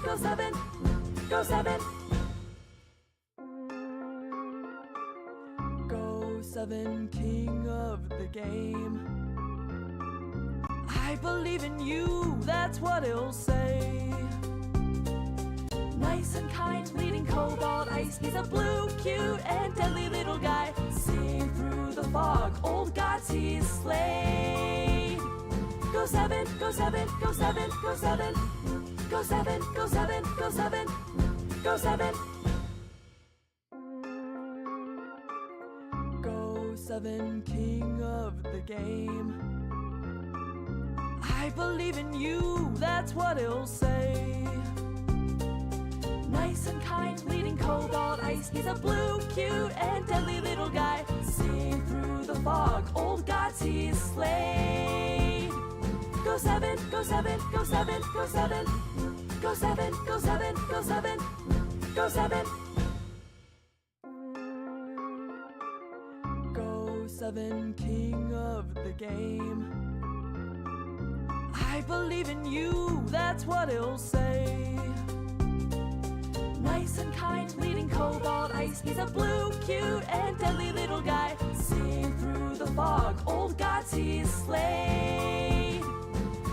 Go7, Go7. Go7, king of the game. I believe in you, that's what he'll say. Nice and kind, leading cobalt ice. He's a blue, cute, and deadly little guy. Seeing through the fog, old gods he's slayed. Go7, Go7, Go7, Go7. Go7, Go7, Go7, Go7. Go7, king of the game. I believe in you, that's what he'll say. Nice and kind, leading cobalt ice. He's a blue, cute, and deadly little guy. Seeing through the fog, old gods he's slayed. Go7, Go7, Go7, Go7. Go7, Go7, Go7, Go7. Go7, king of the game. I believe in you, that's what he'll say. Nice and kind, leading cobalt ice. He's a blue, cute, and deadly little guy. Seeing through the fog, old gods he's slayed.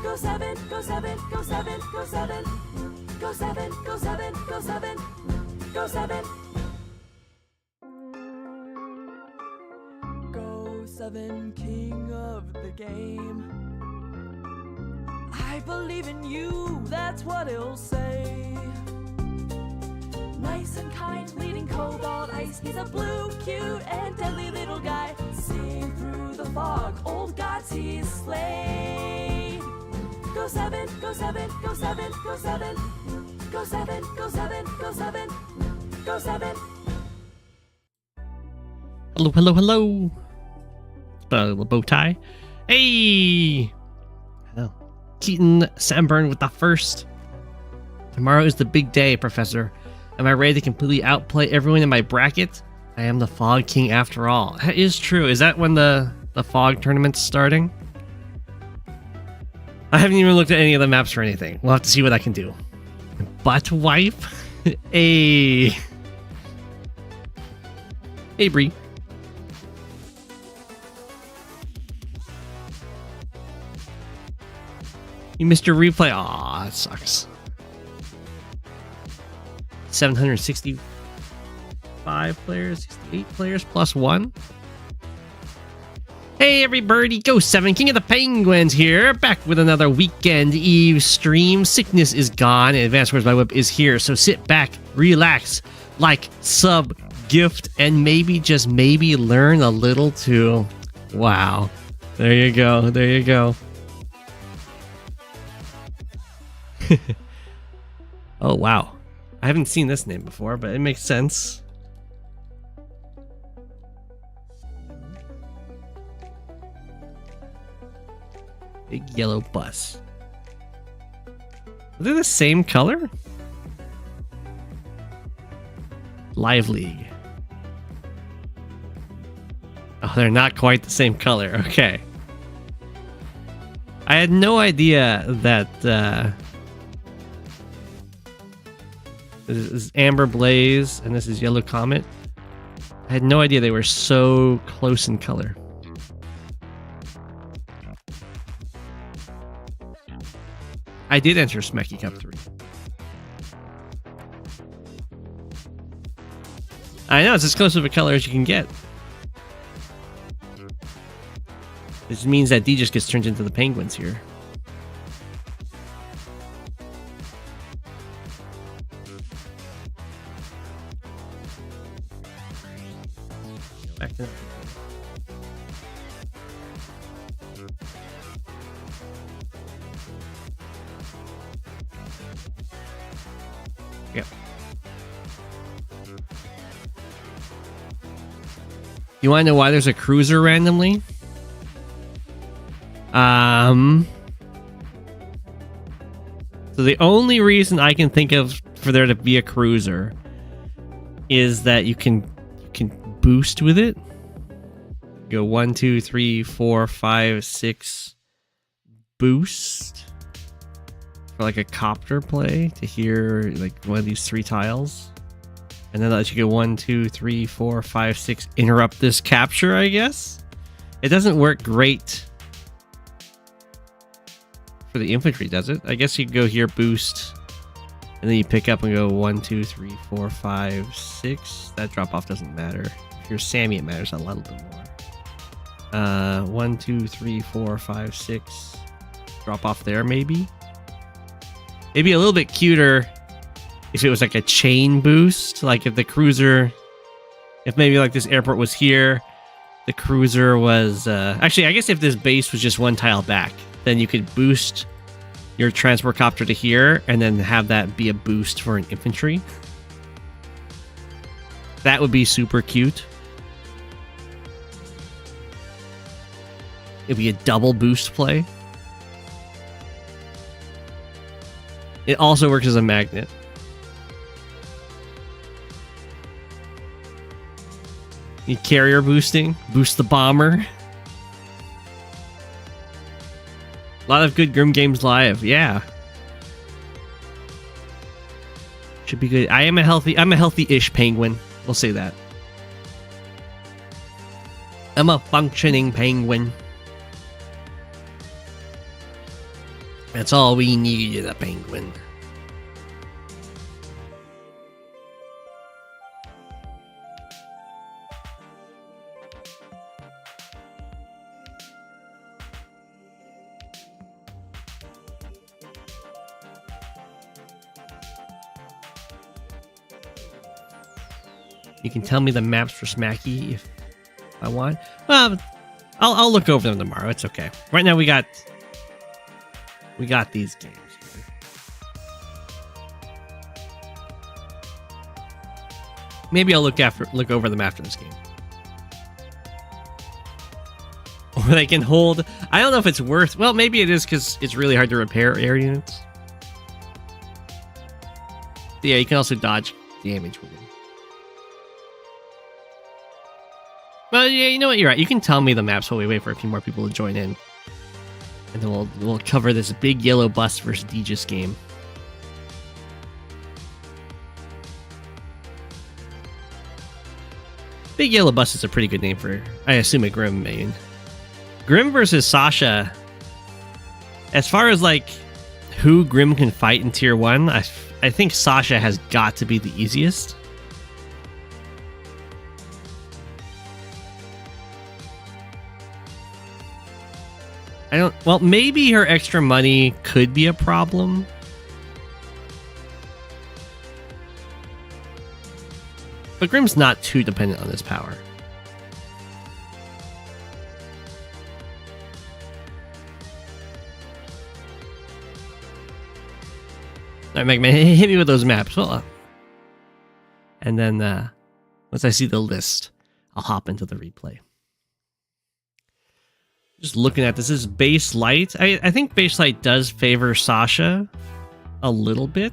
Go7, Go7, Go7, Go7. Go7, Go7, Go7, Go7. Go7, king of the game. I believe in you, that's what he'll say. Nice and kind, leading cobalt ice. He's a blue, cute, and deadly little guy. Seeing through the fog, old gods he's slayed. Go7, Go7, Go7, Go7. Go7, Go7, Go7, Go7. Hello, hello, hello. The bow tie. Hey! Hello. Keaton Samburn with the first. Tomorrow is the big day, Professor. Am I ready to completely outplay everyone in my bracket? I am the Fog King after all. That is true. Is that when the Fog tournament's starting? I haven't even looked at any of the maps or anything. We'll have to see what I can do. Butt wife? Hey. Hey, Bree. You missed your replay. Aw, it sucks. 765 players, 68 players plus one. Hey everybody, Go7, King of the Penguins here, back with another Weekendeve stream. Sickness is gone, and Advanced Wars by Whip is here, so sit back, relax, like, sub, gift, and maybe, just maybe, learn a little too. Wow. There you go, there you go. Oh, wow. I haven't seen this name before, but it makes sense. Big yellow bus. Are they the same color? Live League. Oh, they're not quite the same color. Okay. I had no idea that this is Amber Blaze and this is Yellow Comet. I had no idea they were so close in color. I did enter Smecky Cup 3. I know, it's as close of a color as you can get. This means that Deejus gets turned into the Penguins here. Back to yep. You want to know why there's a cruiser randomly? So the only reason I can think of for there to be a cruiser is that you can boost with it. Go 1, 2, 3, 4, 5, 6 boost for like a copter play to hear like one of these 3 tiles. And then that lets you go 1, 2, 3, 4, 5, 6. Interrupt this capture, I guess. It doesn't work great for the infantry, does it? I guess you can go here, boost, and then you pick up and go 1, 2, 3, 4, 5, 6. That drop off doesn't matter. If you're Sammy, it matters a little bit more. 1, 2, 3, 4, 5, 6. Drop off there, maybe. Maybe a little bit cuter if it was like a chain boost. Like if the cruiser, if maybe like this airport was here, the cruiser was actually, I guess if this base was just 1 tile back, then you could boost your transport copter to here and then have that be a boost for an infantry. That would be super cute. It'd be a double boost play. It also works as a magnet. You carrier boosting, boost the bomber. A lot of good Grimm games live, yeah. Should be good. I'm a healthy-ish penguin. We'll say that. I'm a functioning penguin. That's all we need in a penguin. You can tell me the maps for Smacky if I want. Well, I'll look over them tomorrow. It's okay. Right now we got these games here. Maybe I'll look over them after this game. Or they can hold. I don't know if it's worth. Well, maybe it is because it's really hard to repair air units. But yeah, you can also dodge damage with it. Well, yeah, you know what? You're right. You can tell me the maps while we wait for a few more people to join in. And then we'll cover this big yellow bus versus Deejus game. Big yellow bus is a pretty good name for, I assume, a Grimm main. Grimm versus Sasha. As far as like who Grimm can fight in tier 1, I think Sasha has got to be the easiest. Well, maybe her extra money could be a problem. But Grimm's not too dependent on this power. Alright, Mega Man, hit me with those maps. And then, once I see the list, I'll hop into the replay. Just looking at this is base light. I think base light does favor Sasha a little bit.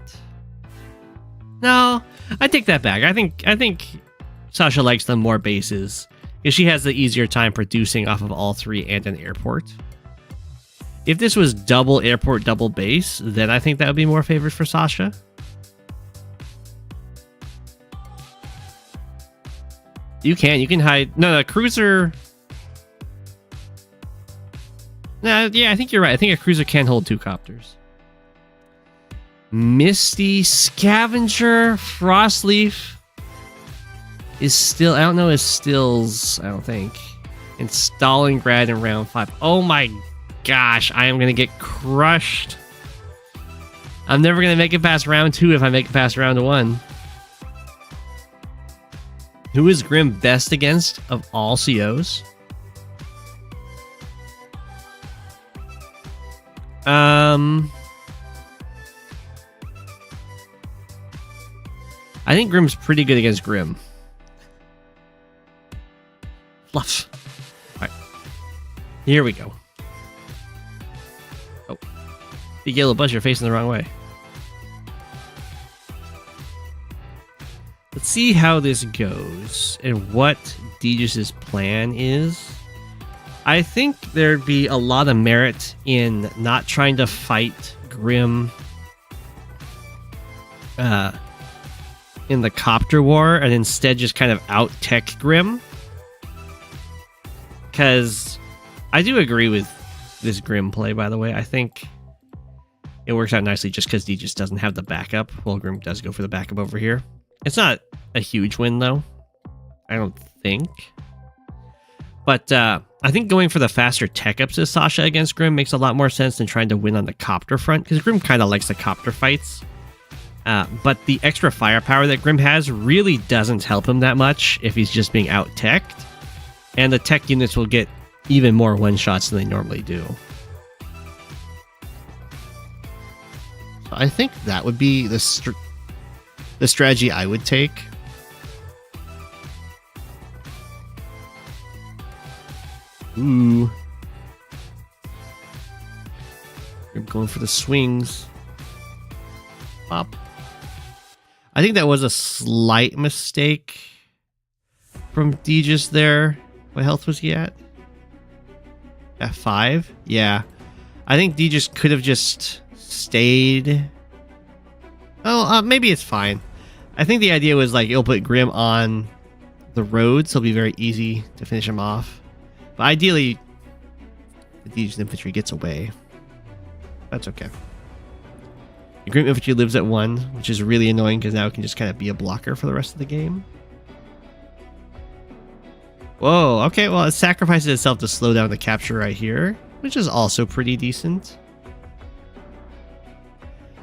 No, I take that back. I think Sasha likes the more bases because she has the easier time producing off of all 3 and an airport. If this was double airport, double base, then I think that would be more favored for Sasha. You can hide. No, cruiser. No, yeah, I think you're right. I think a cruiser can hold 2 copters. Misty, Scavenger, Frostleaf is still... I don't know his stills, I don't think. And Stalingrad in round 5. Oh my gosh, I am going to get crushed. I'm never going to make it past round 2 if I make it past round 1. Who is Grimm best against of all COs? I think Grimm's pretty good against Grimm. Fluff. Alright. Here we go. Oh. Big yellow bus, you're facing the wrong way. Let's see how this goes and what Deejus' plan is. I think there'd be a lot of merit in not trying to fight Grimm in the copter war and instead just kind of out-tech Grimm. Because I do agree with this Grimm play, by the way. I think it works out nicely just because Deejus doesn't have the backup. Well, Grimm does go for the backup over here. It's not a huge win, though. I don't think. But I think going for the faster tech-ups as Sasha against Grimm makes a lot more sense than trying to win on the copter front, because Grimm kind of likes the copter fights. But the extra firepower that Grimm has really doesn't help him that much if he's just being out-teched. And the tech units will get even more one-shots than they normally do. So I think that would be the strategy I would take. Ooh. Grimm going for the swings. Pop. I think that was a slight mistake from Deejus there. What health was he at? At 5? Yeah. I think Deejus could have just stayed. Oh, maybe it's fine. I think the idea was like it'll put Grimm on the road, so it'll be very easy to finish him off. But ideally, the Deejus infantry gets away. That's okay. The Grimm infantry lives at 1, which is really annoying because now it can just kind of be a blocker for the rest of the game. Whoa, okay, well, it sacrifices itself to slow down the capture right here, which is also pretty decent.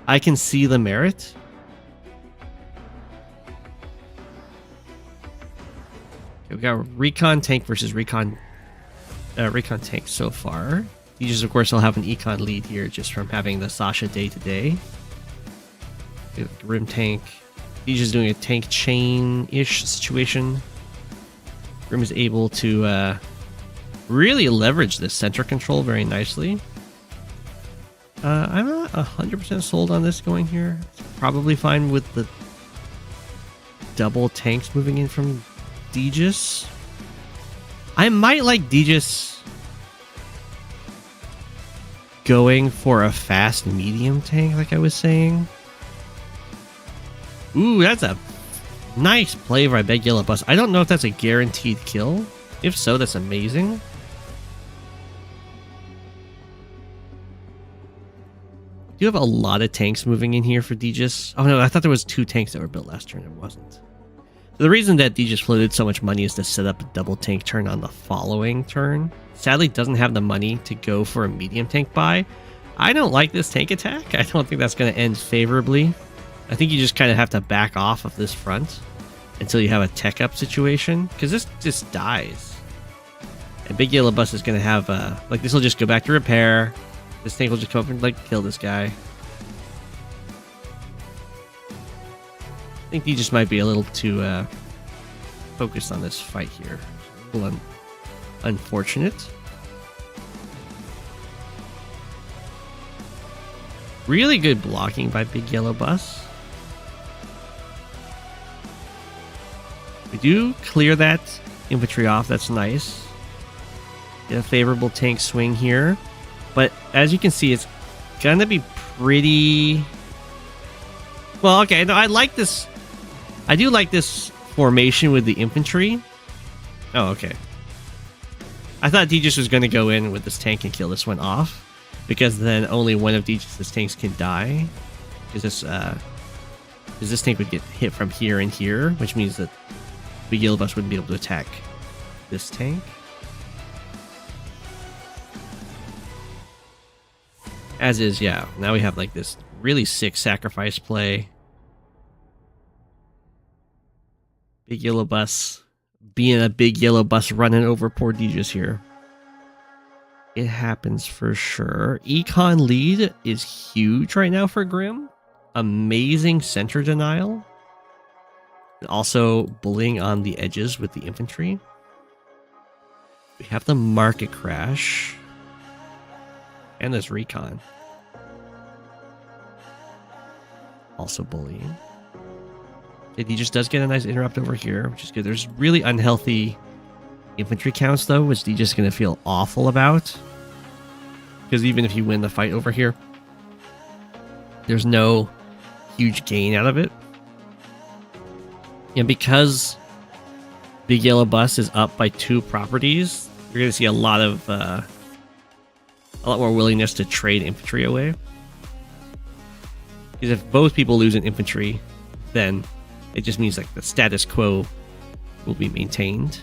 I can see the merit. Okay, we got recon tank versus recon tank so far. Deejus, of course, will have an econ lead here just from having the Sasha day-to-day. Grimm tank. Deejus doing a tank chain-ish situation. Grimm is able to really leverage this center control very nicely. I'm not 100% sold on this going here. It's probably fine with the double tanks moving in from Deejus. I might like Deejus going for a fast medium tank like I was saying. Ooh, that's a nice play by Big Yellow Bus. I don't know if that's a guaranteed kill. If so, that's amazing. Do you have a lot of tanks moving in here for Deejus? Oh no, I thought there was 2 tanks that were built last turn. It wasn't. So the reason that Deejus floated so much money is to set up a double tank turn on the following turn. Sadly, doesn't have the money to go for a medium tank buy. I don't like this tank attack. I don't think that's going to end favorably. I think you just kind of have to back off of this front until you have a tech up situation, because this just dies. And Big Yellow Bus is going to have like this will just go back to repair. This tank will just come up and like kill this guy. I think he just might be a little too focused on this fight here. A little unfortunate. Really good blocking by Big Yellow Bus. We do clear that infantry off. That's nice. Get a favorable tank swing here. But as you can see, it's going to be pretty... Well, okay. No, I like this. I do like this formation with the infantry. Oh, okay. I thought Deejus was going to go in with this tank and kill this one off, because then only one of Deejus' tanks can die. Because this tank would get hit from here and here, which means that Big Yellow Bus wouldn't be able to attack this tank. As is, yeah. Now we have like this really sick sacrifice play. Big Yellow Bus being a Big Yellow Bus running over poor Deejus here. It happens for sure. Econ lead is huge right now for Grimm. Amazing center denial. And also bullying on the edges with the infantry. We have the market crash. And this recon. Also bullying. He just does get a nice interrupt over here, which is good. There's really unhealthy infantry counts, though, which he's just going to feel awful about. Because even if you win the fight over here, there's no huge gain out of it. And because Big Yellow Bus is up by 2 properties, you're going to see a lot more willingness to trade infantry away. Because if both people lose an infantry, then it just means like the status quo will be maintained.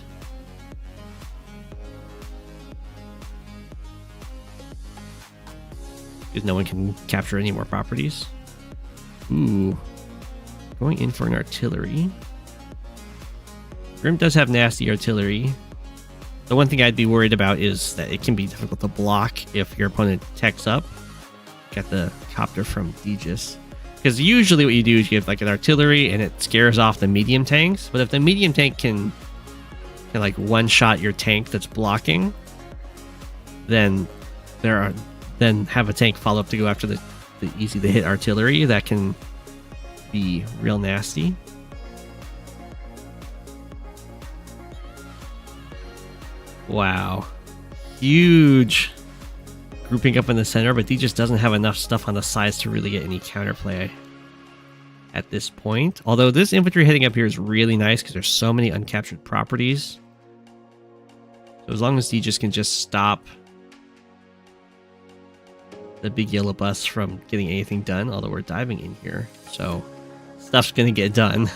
Because no one can capture any more properties. Ooh. Going in for an artillery. Grimm does have nasty artillery. The one thing I'd be worried about is that it can be difficult to block if your opponent techs up. Got the copter from Deejus. Because usually what you do is you have like an artillery and it scares off the medium tanks. But if the medium tank can like one-shot your tank that's blocking, then have a tank follow up to go after the easy to hit artillery. That can be real nasty. Wow. Huge grouping up in the center, but he just doesn't have enough stuff on the sides to really get any counterplay at this point. Although this infantry heading up here is really nice because there's so many uncaptured properties. So as long as Deejus can just stop the Big Yellow Bus from getting anything done, although we're diving in here, so stuff's gonna get done.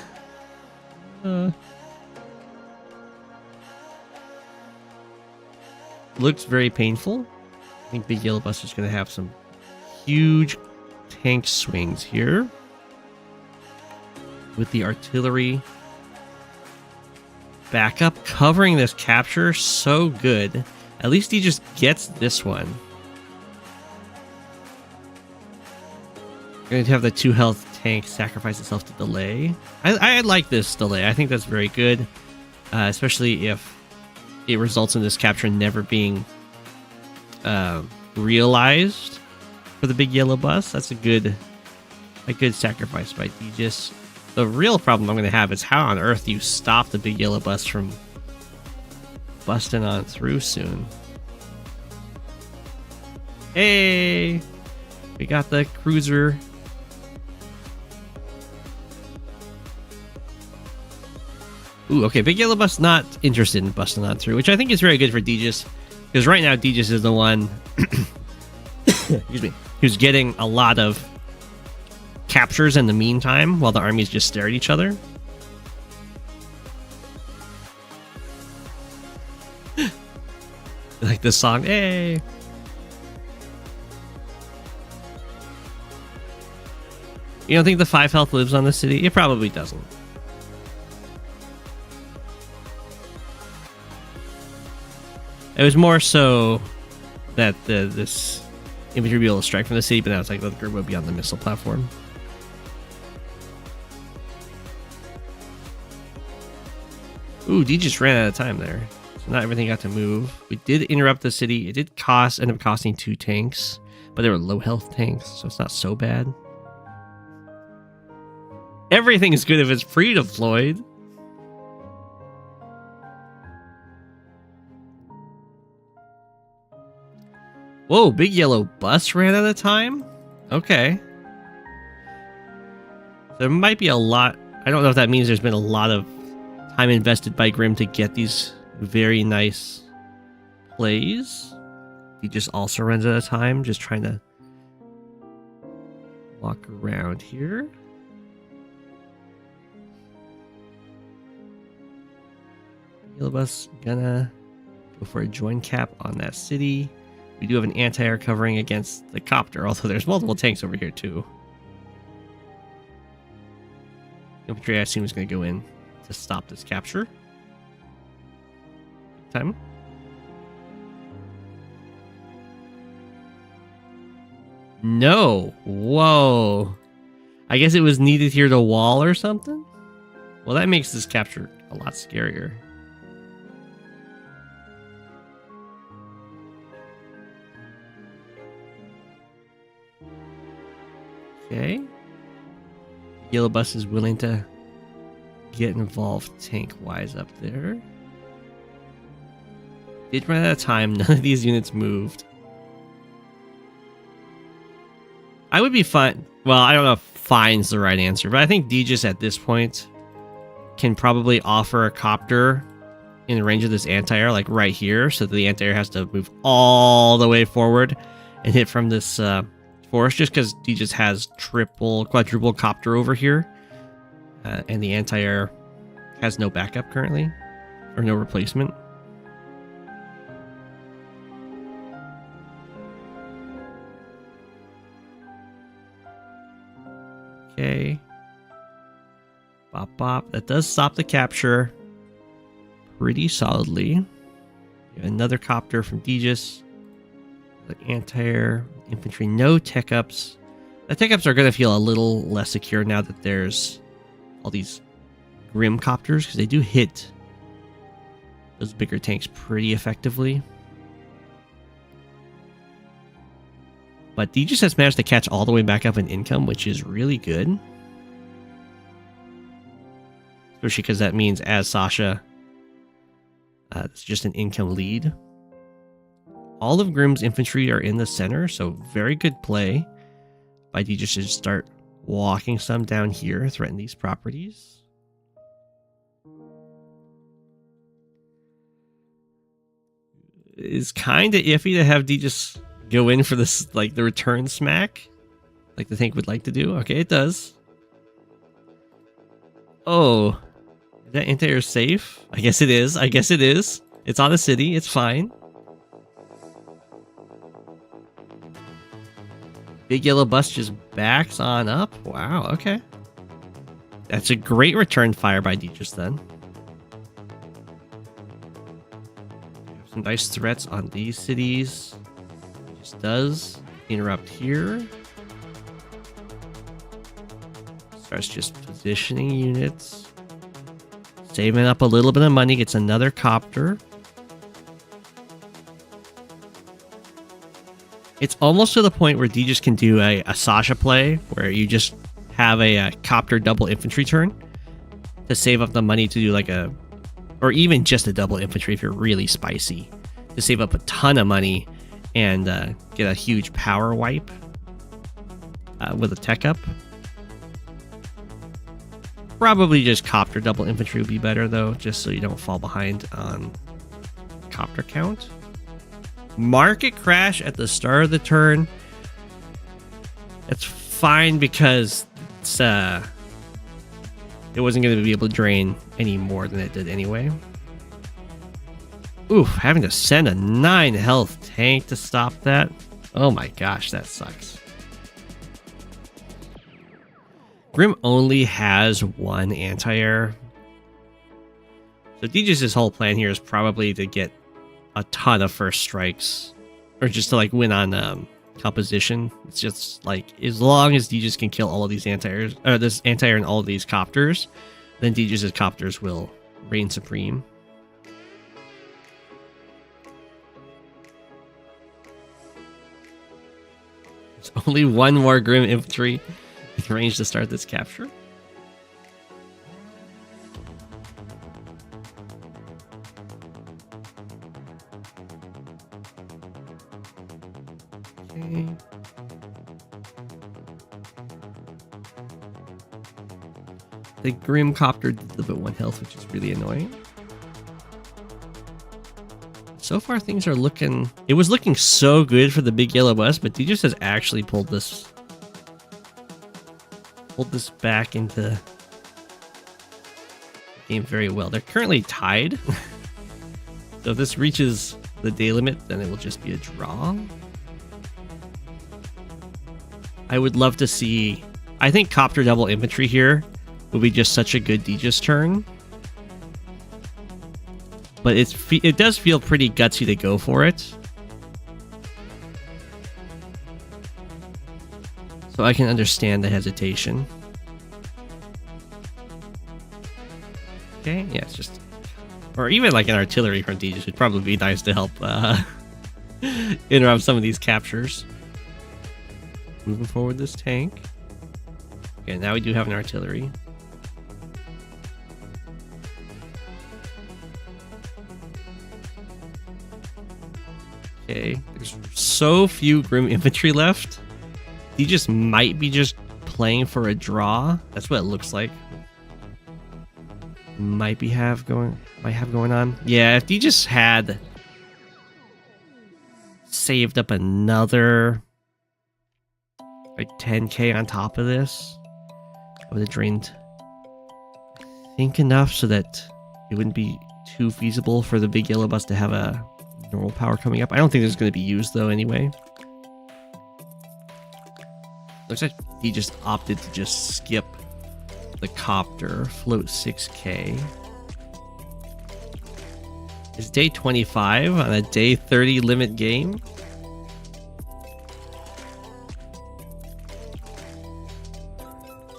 Looks very painful. I think Big Yellow Bus is going to have some huge tank swings here. With the artillery backup covering this capture so good. At least he just gets this one. Going to have the 2 health tank sacrifice itself to delay. I like this delay. I think that's very good. Especially if it results in this capture never being realized for the Big Yellow Bus. That's a good sacrifice by Deejus. The real problem I'm going to have is how on earth do you stop the Big Yellow Bus from busting on through soon. Hey! We got the cruiser. Ooh, okay, Big Yellow Bus not interested in busting on through, which I think is very good for Deejus. Because right now, Deejus is the one excuse me, who's getting a lot of captures in the meantime, while the armies just stare at each other. Like this song, hey! You don't think the 5 health lives on the city? It probably doesn't. It was more so that this infantry would be able to strike from the city, but now it's like the Grimm would be on the missile platform. Ooh, D just ran out of time there. So not everything got to move. We did interrupt the city. It did end up costing 2 tanks, but they were low health tanks, so it's not so bad. Everything is good if it's pre-deployed. Whoa, Big Yellow Bus ran out of time? Okay. There might be a lot. I don't know if that means there's been a lot of time invested by Grimm to get these very nice plays. He just also runs out of time, just trying to walk around here. Yellow Bus gonna go for a join cap on that city. We do have an anti-air covering against the copter, although there's multiple tanks over here too. Infantry, I assume, is going to go in to stop this capture. Time. No. Whoa. I guess it was needed here to wall or something? Well, that makes this capture a lot scarier. Okay. Yellow Bus is willing to get involved tank-wise up there. Did run out of time. None of these units moved. I would be fine. Well, I don't know if fine's the right answer, but I think Deejus at this point can probably offer a copter in the range of this anti-air, like right here, so that the anti-air has to move all the way forward and hit from this forest, just because Deejus has quadruple copter over here, and the anti-air has no backup currently, or no replacement. Okay. Bop bop. That does stop the capture pretty solidly. Another copter from Deejus. The anti-air, infantry, no tech ups. The tech ups are going to feel a little less secure now that there's all these Grimm copters, because they do hit those bigger tanks pretty effectively. But Deejus has managed to catch all the way back up in income, which is really good. Especially because that means as Sasha, it's just an income lead. All of Grimm's infantry are in the center, so very good play by Deejus to start walking some down here, threaten these properties. It's kind of iffy to have Deejus go in for this, like the return smack, like the tank would like to do. Okay, it does. Oh, is that anti-air safe? I guess it is. I guess it is. It's on the city. It's fine. Big yellow bus just backs on up. Wow, okay. That's a great return fire by Deejus then. Some nice threats on these cities. Just does interrupt here. Starts just positioning units. Saving up a little bit of money, gets another copter. It's almost to the point where Deejus can do a Sasha play, where you just have a copter double infantry turn to save up the money to do like a, or even just a double infantry if you're really spicy, to save up a ton of money and get a huge power wipe with a tech up. Probably just copter double infantry would be better though, just so you don't fall behind on copter count. Market crash at the start of the turn. It's fine because it's, it wasn't going to be able to drain any more than it did anyway. Oof, having to send a 9 health tank to stop that. Oh my gosh, that sucks. Grimm only has one anti-air. So Deejus' whole plan here is probably to get a ton of first strikes, or just to like win on composition. It's just like, as long as Deejus can kill all of these anti-airs, or this anti-air and all of these copters, then Deejus' copters will reign supreme. There's only one more Grimm infantry in range to start this capture. Okay. The Grimm copter did live at 1 health, which is really annoying. So far, things are looking... It was looking so good for the big yellow bus, but Deejus has actually pulled this back into the game very well. They're currently tied. So if this reaches the day limit, then it will just be a draw. I would love to see... I think copter double infantry here would be just such a good Deejus turn. But it does feel pretty gutsy to go for it. So I can understand the hesitation. Okay, yeah, it's just... Or even like an artillery from Deejus would probably be nice to help interrupt some of these captures. Moving forward this tank. Okay, now we do have an artillery. Okay, there's so few Grimm infantry left Deejus might be just playing for a draw. That's what it looks like. Might have going on. Yeah, if Deejus had saved up another like 10k on top of this, I would have drained, I think, enough so that it wouldn't be too feasible for the big yellow bus to have a normal power coming up. I don't think it's going to be used though anyway. Looks like he just opted to just skip the copter, float 6k. It's day 25 on a day 30 limit game.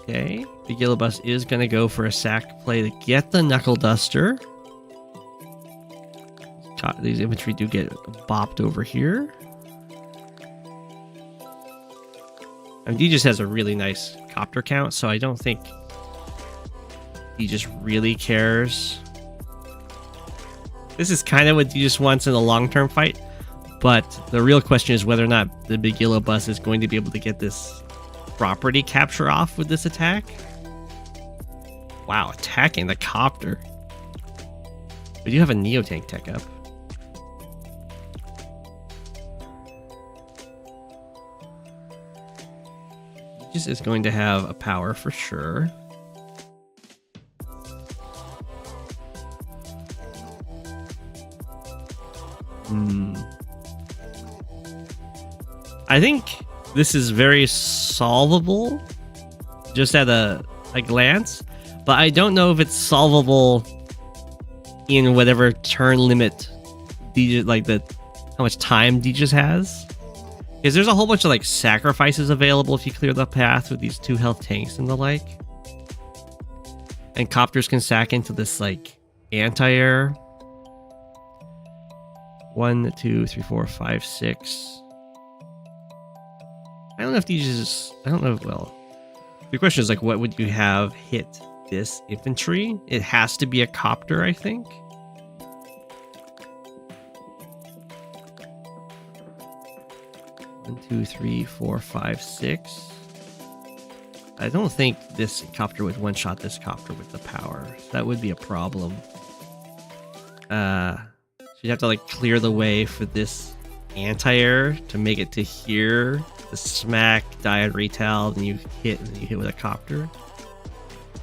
Okay, the yellow bus is going to go for a sack play to get the knuckle duster. These infantry do get bopped over here. And Deejus has a really nice copter count, so I don't think he just really cares. This is kind of what Deejus wants in a long-term fight, but the real question is whether or not the big yellow bus is going to be able to get this property capture off with this attack. Wow, attacking the copter. We do have a Neo tank tech up. Deejus is going to have a power for sure. I think this is very solvable just at a glance, but I don't know if it's solvable in whatever turn limit Deejus, like how much time Deejus has. Because there's a whole bunch of like sacrifices available if you clear the path with these 2 health tanks and the like. And copters can sack into this like anti-air. 1, 2, 3, 4, 5, 6. I don't know if these. I don't know. Well, the question is like, what would you have hit this infantry? It has to be a copter, I think. One, 2, 3, 4, 5, 6. I don't think this copter would one-shot this copter with the power. So that would be a problem. So you'd have to like clear the way for this anti-air to make it to here. The smack, die on retail, then you hit with a copter.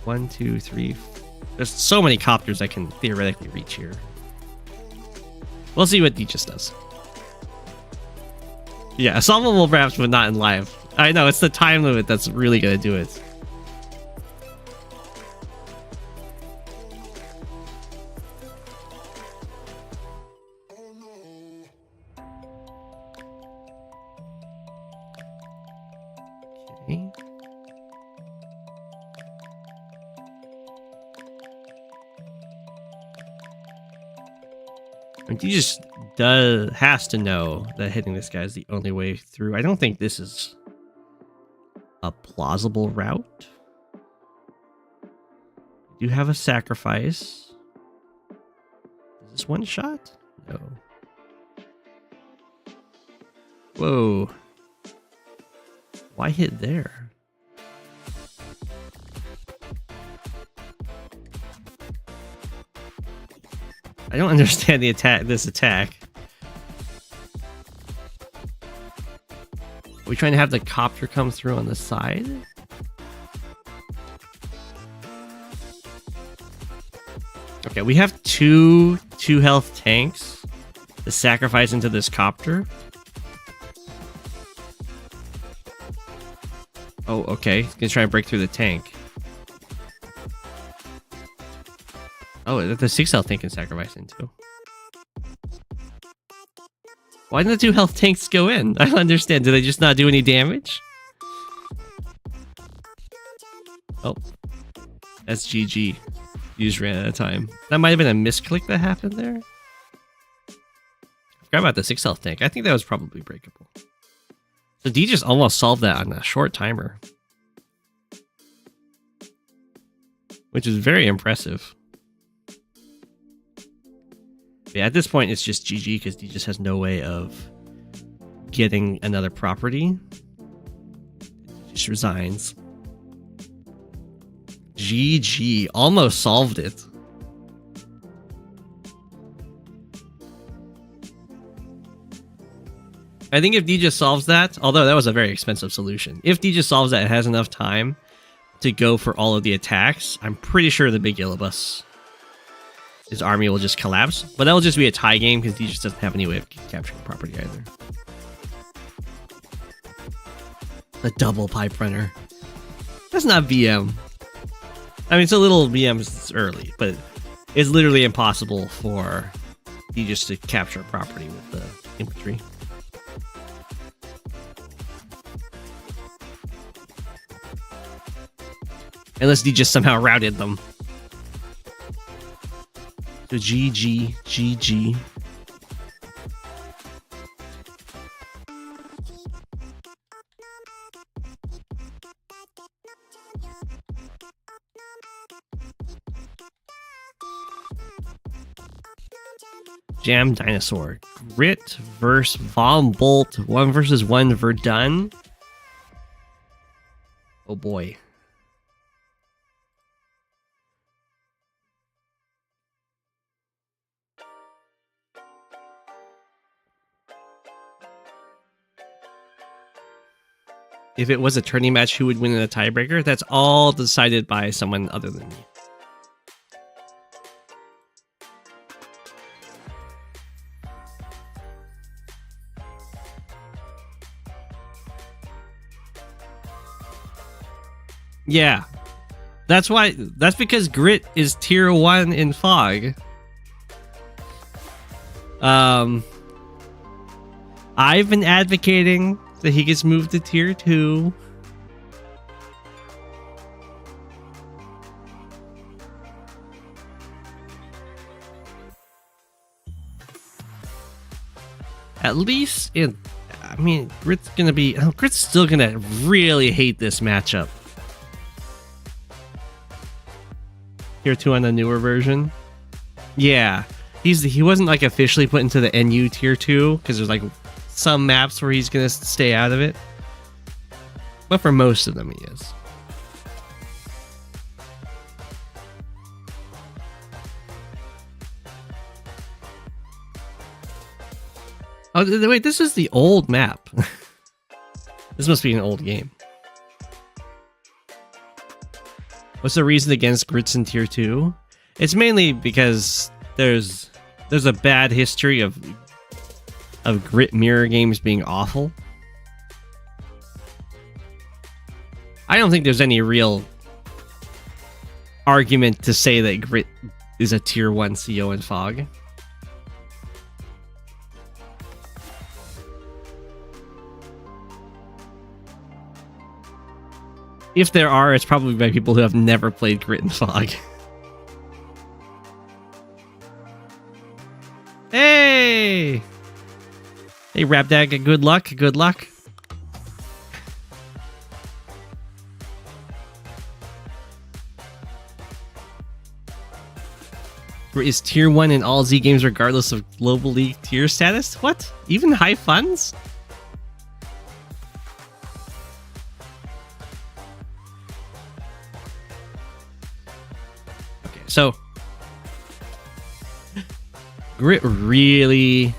1, 2, 3. There's so many copters I can theoretically reach here. We'll see what Deejus does. Yeah, solvable perhaps, but not in live. I know, it's the time limit that's really gonna do it. Okay. And Deejus has to know that hitting this guy is the only way through. I don't think this is a plausible route. You do have a sacrifice. Is this one shot? No. Whoa. Why hit there? I don't understand this attack. Are we trying to have the copter come through on the side? Okay, we have two health tanks to sacrifice into this copter. Oh, okay. He's gonna try and break through the tank. Oh, the 6 health tank can sacrifice into. Why didn't the 2 health tanks go in? I don't understand. Did they just not do any damage? Oh. That's GG. You just ran out of time. That might have been a misclick that happened there. I forgot about the 6 health tank. I think that was probably breakable. So Deejus almost solved that on a short timer. Which is very impressive. Yeah, at this point, it's just GG because Deejus has no way of getting another property. Deejus resigns. GG. Almost solved it. I think if Deejus solves that, although that was a very expensive solution, if Deejus solves that and has enough time to go for all of the attacks, I'm pretty sure the big yellow bus, his army will just collapse. But that will just be a tie game because Deejus doesn't have any way of capturing the property either. The double pipe runner. That's not VM. I mean, it's a little VM early, but it's literally impossible for Deejus to capture a property with the infantry. Unless Deejus somehow routed them. So GG, GG. Jamdinosaur. Grit versus Von Bolt. 1 versus 1 Verdun. Oh boy. If it was a tourney match, who would win in a tiebreaker? That's all decided by someone other than me. Yeah. That's why. That's because Grit is tier 1 in Fog. I've been advocating that he gets moved to tier 2. At least in, I mean, Grit's still gonna really hate this matchup. Tier 2 on the newer version. Yeah. He wasn't like officially put into the NU tier 2 because there's like some maps where he's gonna stay out of it, but for most of them he is. Oh wait, this is the old map. This must be an old game. What's the reason against Grits in tier 2? It's mainly because there's a bad history of Grit mirror games being awful. I don't think there's any real argument to say that Grit is a tier 1 CO in Fog. If there are, it's probably by people who have never played Grit in Fog. Hey! Hey, Rapdag, good luck, good luck. Is tier 1 in all Z games regardless of global league tier status? What? Even high funds? Okay, so Grit really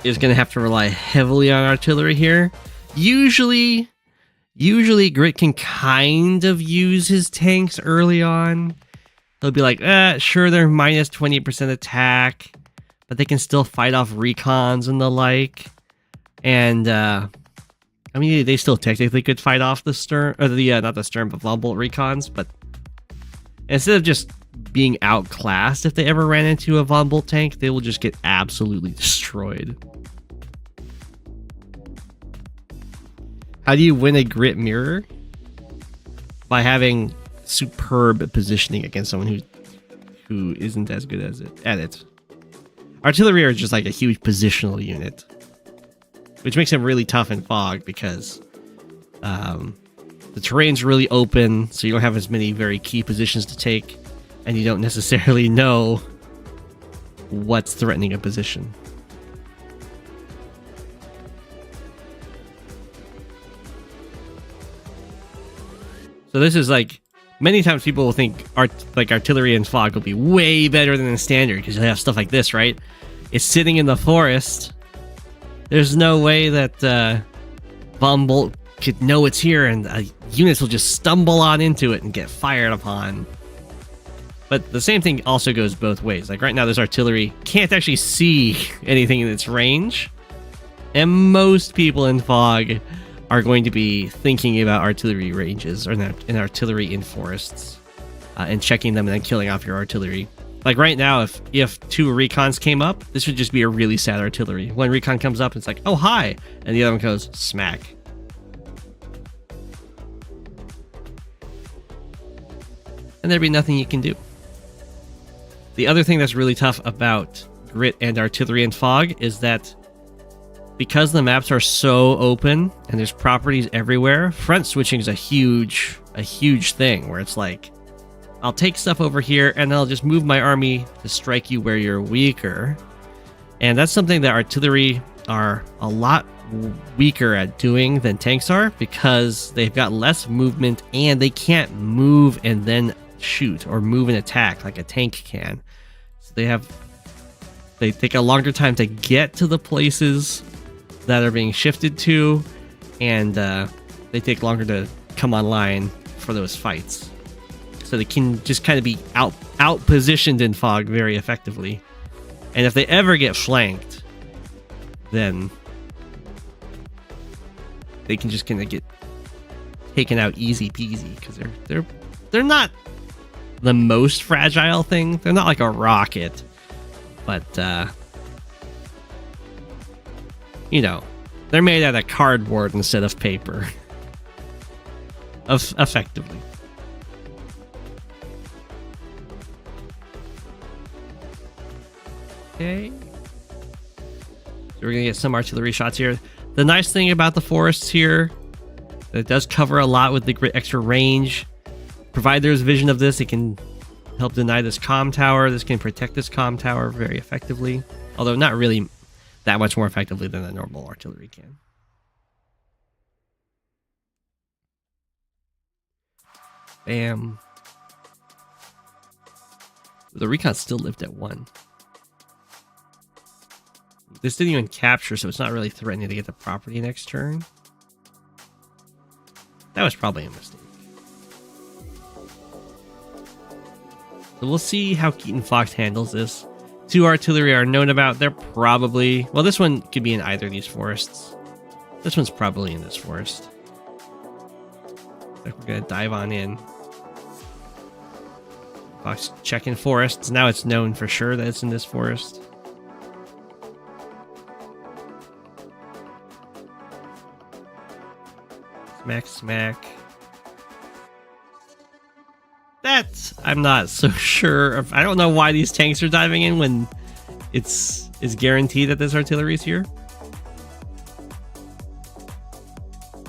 is going to have to rely heavily on artillery here. Usually Grit can kind of use his tanks early on. He'll be like, sure, they're minus 20% attack, but they can still fight off recons and the like. And, I mean, they still technically could fight off the Sturm, or the, not the Sturm, but Von Bolt recons, but instead of just being outclassed, if they ever ran into a Von Bolt tank, they will just get absolutely destroyed. How do you win a Grit mirror? By having superb positioning against someone who isn't as good at it. Artillery are just like a huge positional unit, which makes them really tough in Fog because the terrain's really open, so you don't have as many very key positions to take, and you don't necessarily know what's threatening a position. So this is like, many times people will think artillery and fog will be way better than the standard because they have stuff like this, right? It's sitting in the forest. There's no way that Von Bolt could know it's here, and units will just stumble on into it and get fired upon. But the same thing also goes both ways. Like right now, this artillery can't actually see anything in its range, and most people in fog are going to be thinking about artillery ranges or in artillery in forests and checking them and then killing off your artillery. Like right now, if 2 recons came up, this would just be a really sad artillery. One recon comes up and it's like, oh, hi. And the other one goes, smack. And there'd be nothing you can do. The other thing that's really tough about Grit and artillery and fog is that because the maps are so open and there's properties everywhere, front switching is a huge thing where it's like, I'll take stuff over here and I'll just move my army to strike you where you're weaker. And that's something that artillery are a lot weaker at doing than tanks are because they've got less movement and they can't move and then shoot or move and attack like a tank can. So they take a longer time to get to the places that are being shifted to, and they take longer to come online for those fights. So they can just kind of be out positioned in fog very effectively. And if they ever get flanked, then they can just kind of get taken out easy peasy because they're not the most fragile thing. They're not like a rocket, but you know, they're made out of cardboard instead of paper. Effectively. Okay. So we're gonna get some artillery shots here. The nice thing about the forests here, it does cover a lot with the extra range. Provided there's vision of this, it can help deny this comm tower. This can protect this comm tower very effectively. Although not really that much more effectively than a normal artillery can. Bam. The recon still lived at 1. This didn't even capture, so it's not really threatening to get the property next turn. That was probably a mistake. So we'll see how keatonfox handles this. 2 artillery are known about. They're probably... Well, this one could be in either of these forests. This one's probably in this forest. Like we're going to dive on in. Fox checking forests. Now it's known for sure that it's in this forest. Smack, smack. That I'm not so sure of. I don't know why these tanks are diving in when it's guaranteed that this artillery is here.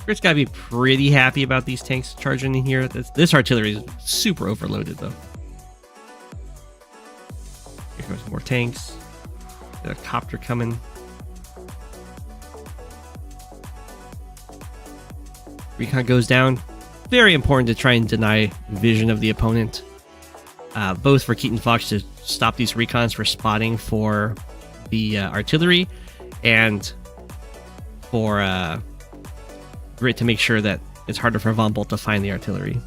Grit's gotta be pretty happy about these tanks charging in here. This artillery is super overloaded though. Here comes more tanks. Got a copter coming. Recon goes down. Very important to try and deny vision of the opponent. Both for keatonfox to stop these recons for spotting for the artillery, and for Grit to make sure that it's harder for Von Bolt to find the artillery.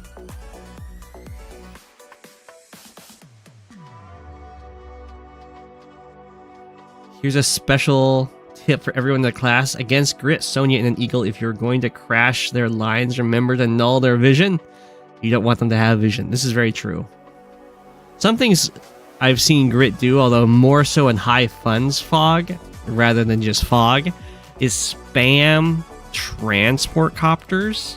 Here's a special tip for everyone in the class. Against Grit, Sonya, and an Eagle, if you're going to crash their lines, remember to null their vision. You don't want them to have vision. This is very true. Some things I've seen Grit do, although more so in high funds fog rather than just fog, is spam transport copters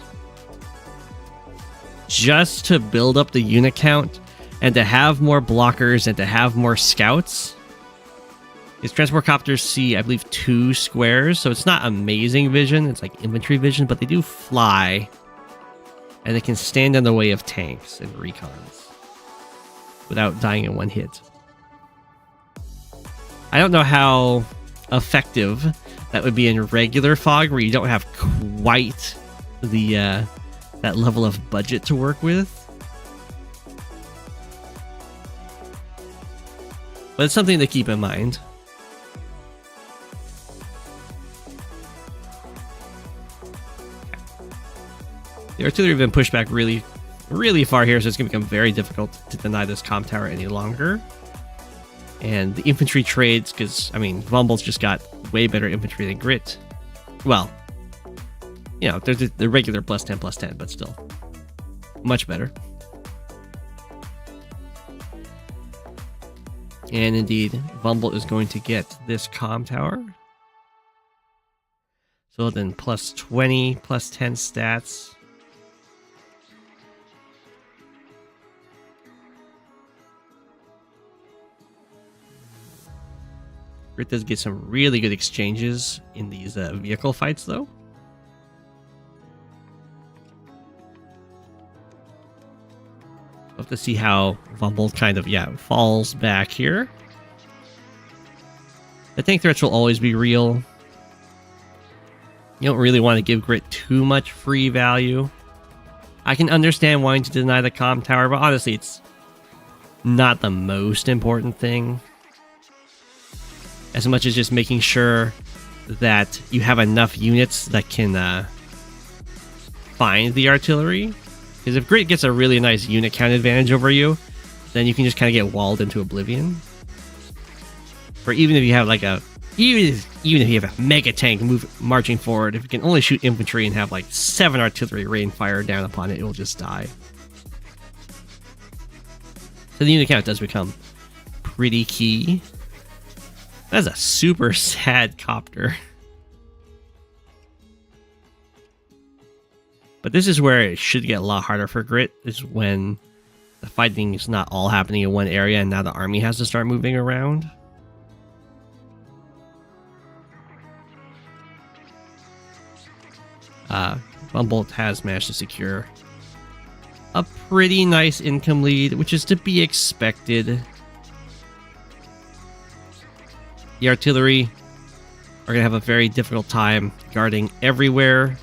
just to build up the unit count and to have more blockers and to have more scouts. These transport copters see, I believe, 2 squares, so it's not amazing vision. It's like infantry vision, but they do fly, and they can stand in the way of tanks and recons without dying in one hit. I don't know how effective that would be in regular fog, where you don't have quite the that level of budget to work with. But it's something to keep in mind. The artillery have been pushed back really far here, so it's going to become very difficult to deny this comm tower any longer. And the infantry trades, because, I mean, Vombolt's just got way better infantry than Grit. Well, you know, they're the regular +10/+10, but still much better. And indeed, Vombolt is going to get this comm tower. So then +20, +10 stats. Grit does get some really good exchanges in these vehicle fights, though. We'll have to see how Vombolt kind of, falls back here. The tank threats will always be real. You don't really want to give Grit too much free value. I can understand wanting to deny the comm tower, but honestly, it's not the most important thing. As much as just making sure that you have enough units that can find the artillery. Because if Grit gets a really nice unit count advantage over you, then you can just kind of get walled into oblivion. Or even if you have like even if you have a mega tank marching forward, if you can only shoot infantry and have like 7 artillery rain fire down upon it, it will just die. So the unit count does become pretty key. That's a super sad copter. But this is where it should get a lot harder for Grit, is when the fighting is not all happening in one area and now the army has to start moving around. Vombolt has managed to secure a pretty nice income lead, which is to be expected. The artillery are going to have a very difficult time guarding everywhere,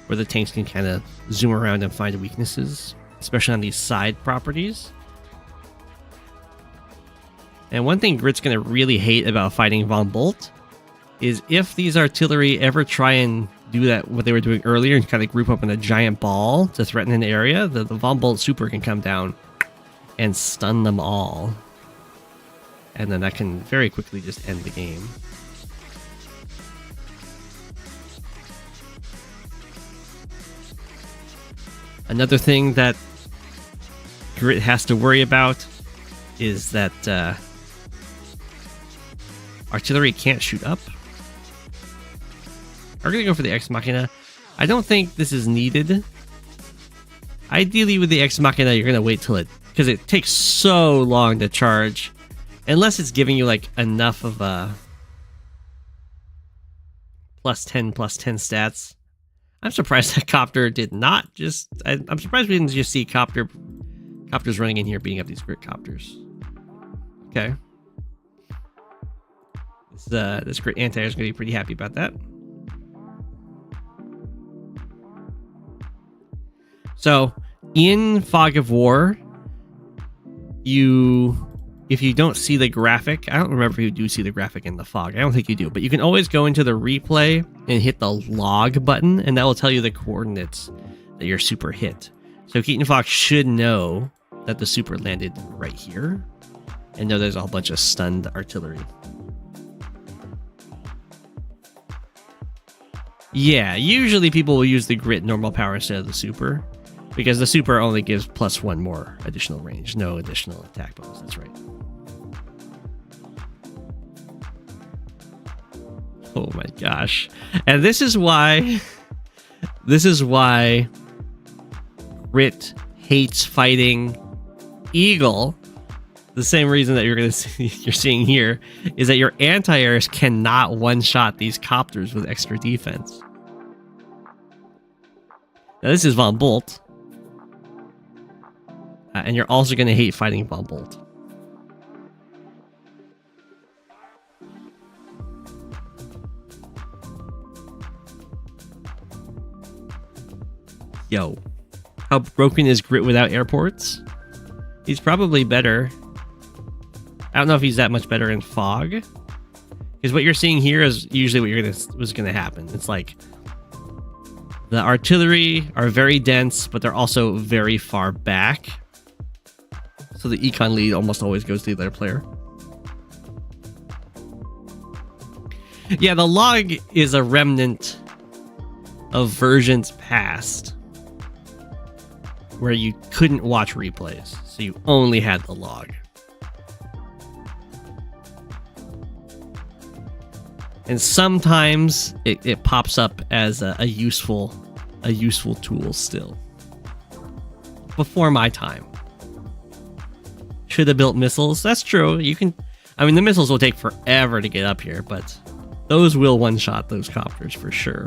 where the tanks can kind of zoom around and find weaknesses, especially on these side properties. And one thing Grit's going to really hate about fighting Vombolt is if these artillery ever try and do that, what they were doing earlier, and kind of group up in a giant ball to threaten an area, the Vombolt super can come down and stun them all. And then that can very quickly just end the game. Another thing that Grit has to worry about is that artillery can't shoot up. We're going to go for the Ex Machina. I don't think this is needed. Ideally with the Ex Machina, you're going to wait till because it takes so long to charge. Unless it's giving you like enough of a +10/+10 stats. I'm surprised that Copter did not just... I'm surprised we didn't just see Copters running in here beating up these Grit Copters. Okay. This Grit anti-air is going to be pretty happy about that. So, in Fog of War, if you don't see the graphic, I don't remember if you do see the graphic in the fog. I don't think you do, but you can always go into the replay and hit the log button, and that will tell you the coordinates that your super hit. So keatonfox should know that the super landed right here, and know there's a whole bunch of stunned artillery. Yeah, usually people will use the Grit normal power instead of the super, because the super only gives +1 more additional range, no additional attack bonus. That's right. Oh my gosh. And this is why Grit hates fighting Eagle. The same reason that you're seeing here is that your anti-airs cannot one-shot these copters with extra defense. Now this is Vombolt. And you're also going to hate fighting Vombolt. Yo, how broken is Grit without airports? He's probably better. I don't know if he's that much better in fog. Because what you're seeing here is usually what was gonna happen. It's like the artillery are very dense, but they're also very far back. So the econ lead almost always goes to the other player. Yeah, the log is a remnant of versions past where you couldn't watch replays, so you only had the log. And sometimes it pops up as a useful tool still. Before my time. Should have built missiles. That's true. You can. I mean, the missiles will take forever to get up here, but those will one-shot those copters for sure.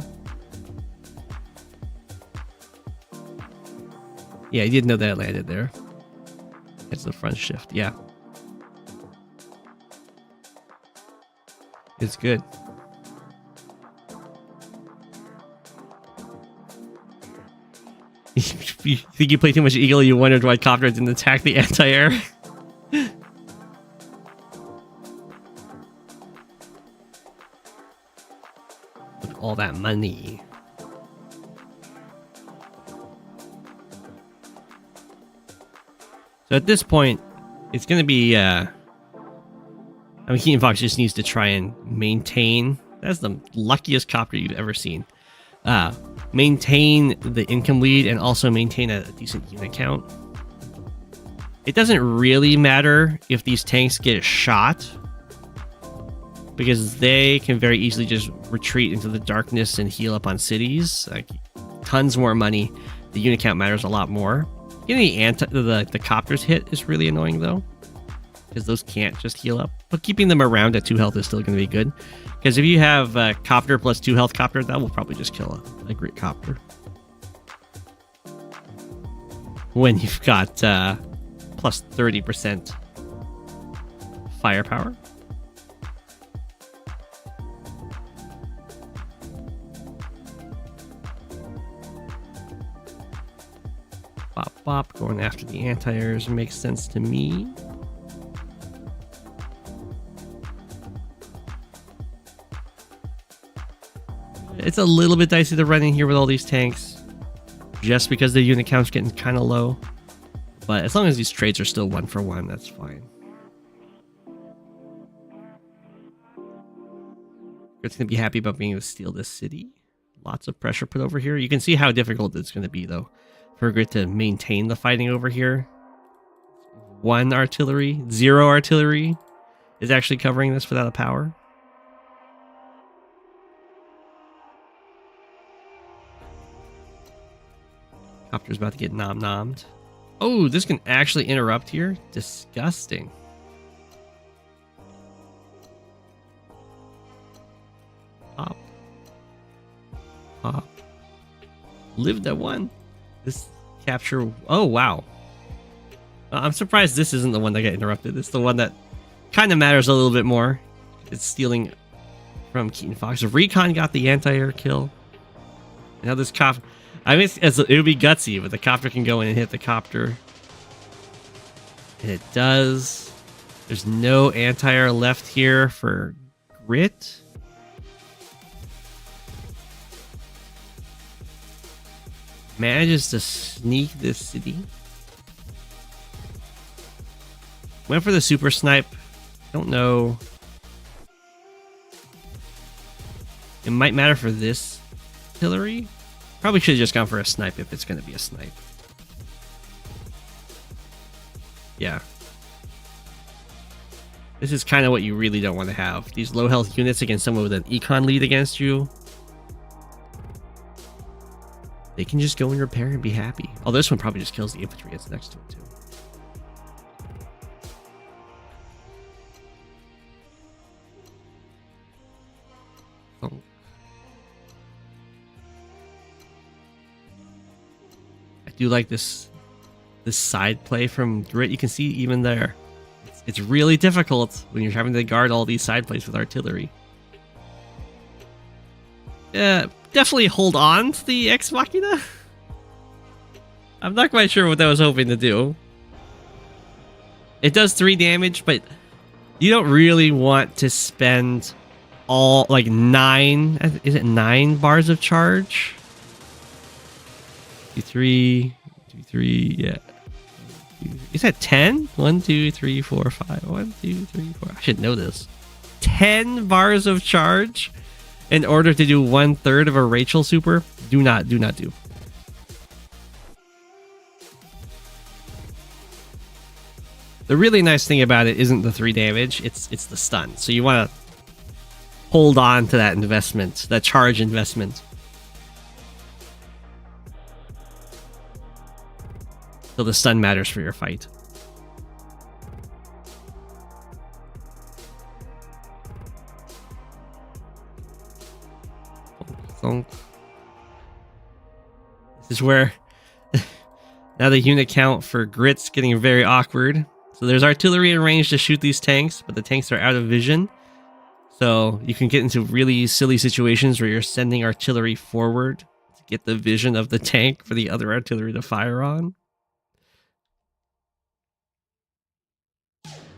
Yeah, you didn't know that it landed there. It's the front shift. Yeah. It's good. You think you play too much Eagle, you wondered why copter didn't attack the anti-air? Look at all that money. So at this point, it's going to be... I mean, keatonfox just needs to try and maintain... That's the luckiest copter you've ever seen. Maintain the income lead and also maintain a decent unit count. It doesn't really matter if these tanks get shot, because they can very easily just retreat into the darkness and heal up on cities. Like, tons more money. The unit count matters a lot more. Getting the copters hit is really annoying though, because those can't just heal up. But keeping them around at 2 health is still going to be good. Because if you have copter plus 2 health copter, that will probably just kill a Grit copter. When you've got plus 30% firepower. Bop bop, going after the anti-airs makes sense to me. It's a little bit dicey to run in here with all these tanks, just because the unit count's getting kind of low. But as long as these trades are still 1-for-1, that's fine. Grit's gonna be happy about being able to steal this city. Lots of pressure put over here. You can see how difficult it's gonna be though for Grit to maintain the fighting over here. 1 artillery, 0 artillery is actually covering this without a power. Copter's about to get nom-nommed. Oh, this can actually interrupt here? Disgusting. Pop. Pop. Lived at 1. This capture... Oh, wow. I'm surprised this isn't the one that got interrupted. It's the one that kind of matters a little bit more. It's stealing from keatonfox. Recon got the anti-air kill. Now this cop... I mean, it would be gutsy, but the copter can go in and hit the copter. And it does. There's no anti-air left here for Grit. Manages to sneak this city. Went for the super snipe. Don't know. It might matter for this artillery. Probably should have just gone for a snipe if it's going to be a snipe. Yeah. This is kind of what you really don't want to have. These low health units against someone with an econ lead against you. They can just go and repair and be happy. Oh, this one probably just kills the infantry that's next to it too. Oh. I do like this side play from Grit. You can see even there. It's really difficult when you're having to guard all these side plays with artillery. Yeah, definitely hold on to the Ex Machina. I'm not quite sure what that was hoping to do. It does 3 damage, but you don't really want to spend all, like, 9... Is it 9 bars of charge? 2, 3, yeah. Is that 10? 1, 2, 3, 4, 5. 1, 2, 3, 4. I should know this. 10 bars of charge in order to do 1/3 of a Rachel super. Do not do. The really nice thing about it isn't the 3 damage, it's the stun. So you want to hold on to that investment, that charge investment. So the stun matters for your fight. This is where now the unit count for Grit's getting very awkward. So there's artillery in range to shoot these tanks, but the tanks are out of vision. So you can get into really silly situations where you're sending artillery forward to get the vision of the tank for the other artillery to fire on.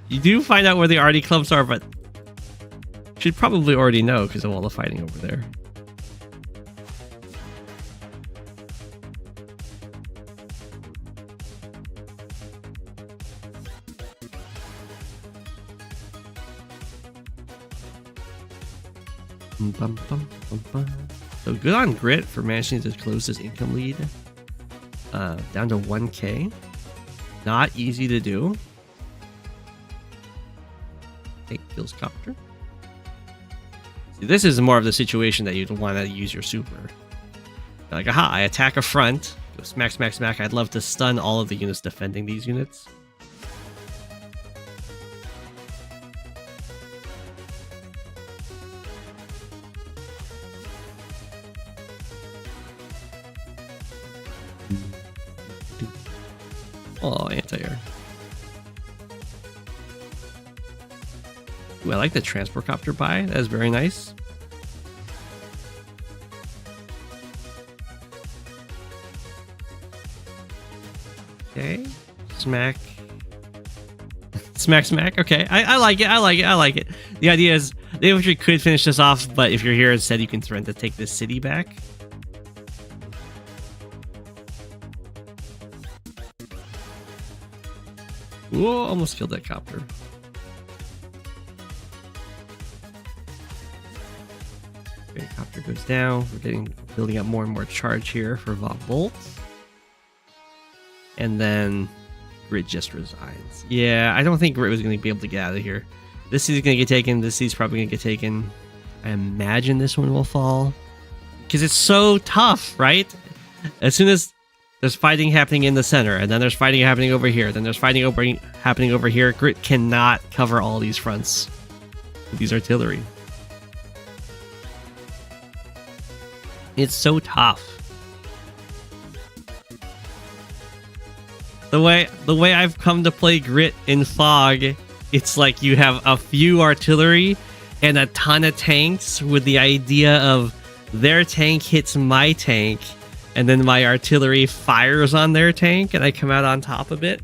You do find out where the arty clumps are, but you should probably already know because of all the fighting over there. So good on Grit for managing to close his income lead down to 1k. Not easy to do. Tank kills copter. See, this is more of the situation that you'd want to use your super. Like, aha, I attack a front, go smack, smack, smack. I'd love to stun all of the units defending these units. Oh, anti-air. Ooh, I like the transport copter buy. That is very nice. Okay. Smack. Smack, smack. Okay. I like it. I like it. I like it. The idea is the infantry could finish this off, but if you're here instead, you can threaten to take this city back. Whoa, almost killed that copter. Okay, copter goes down. We're building up more and more charge here for Von Bolt. And then Grit just resigns. Yeah, I don't think Grit was going to be able to get out of here. This city's going to get taken. This city's probably going to get taken. I imagine this one will fall. Because it's so tough, right? As soon as there's fighting happening in the center, and then there's fighting happening over here, then there's fighting happening over here, Grit cannot cover all these fronts with these artillery. It's so tough. The way I've come to play Grit in Fog, it's like you have a few artillery and a ton of tanks with the idea of their tank hits my tank, and then my artillery fires on their tank, and I come out on top of it.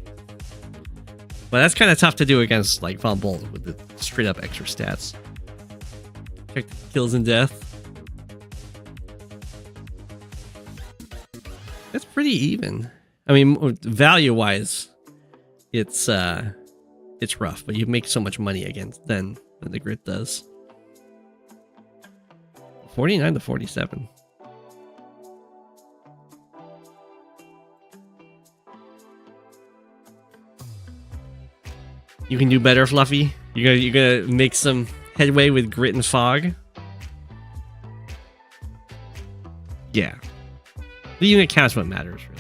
But that's kind of tough to do against, like, Von Bolt with the straight-up extra stats. Check the kills and death. That's pretty even. I mean, value-wise, it's rough, but you make so much money against then than the Grit does. 49 to 47. You can do better, Fluffy. You're gonna make some headway with Grit and Fog. Yeah. The unit count's what matters, really.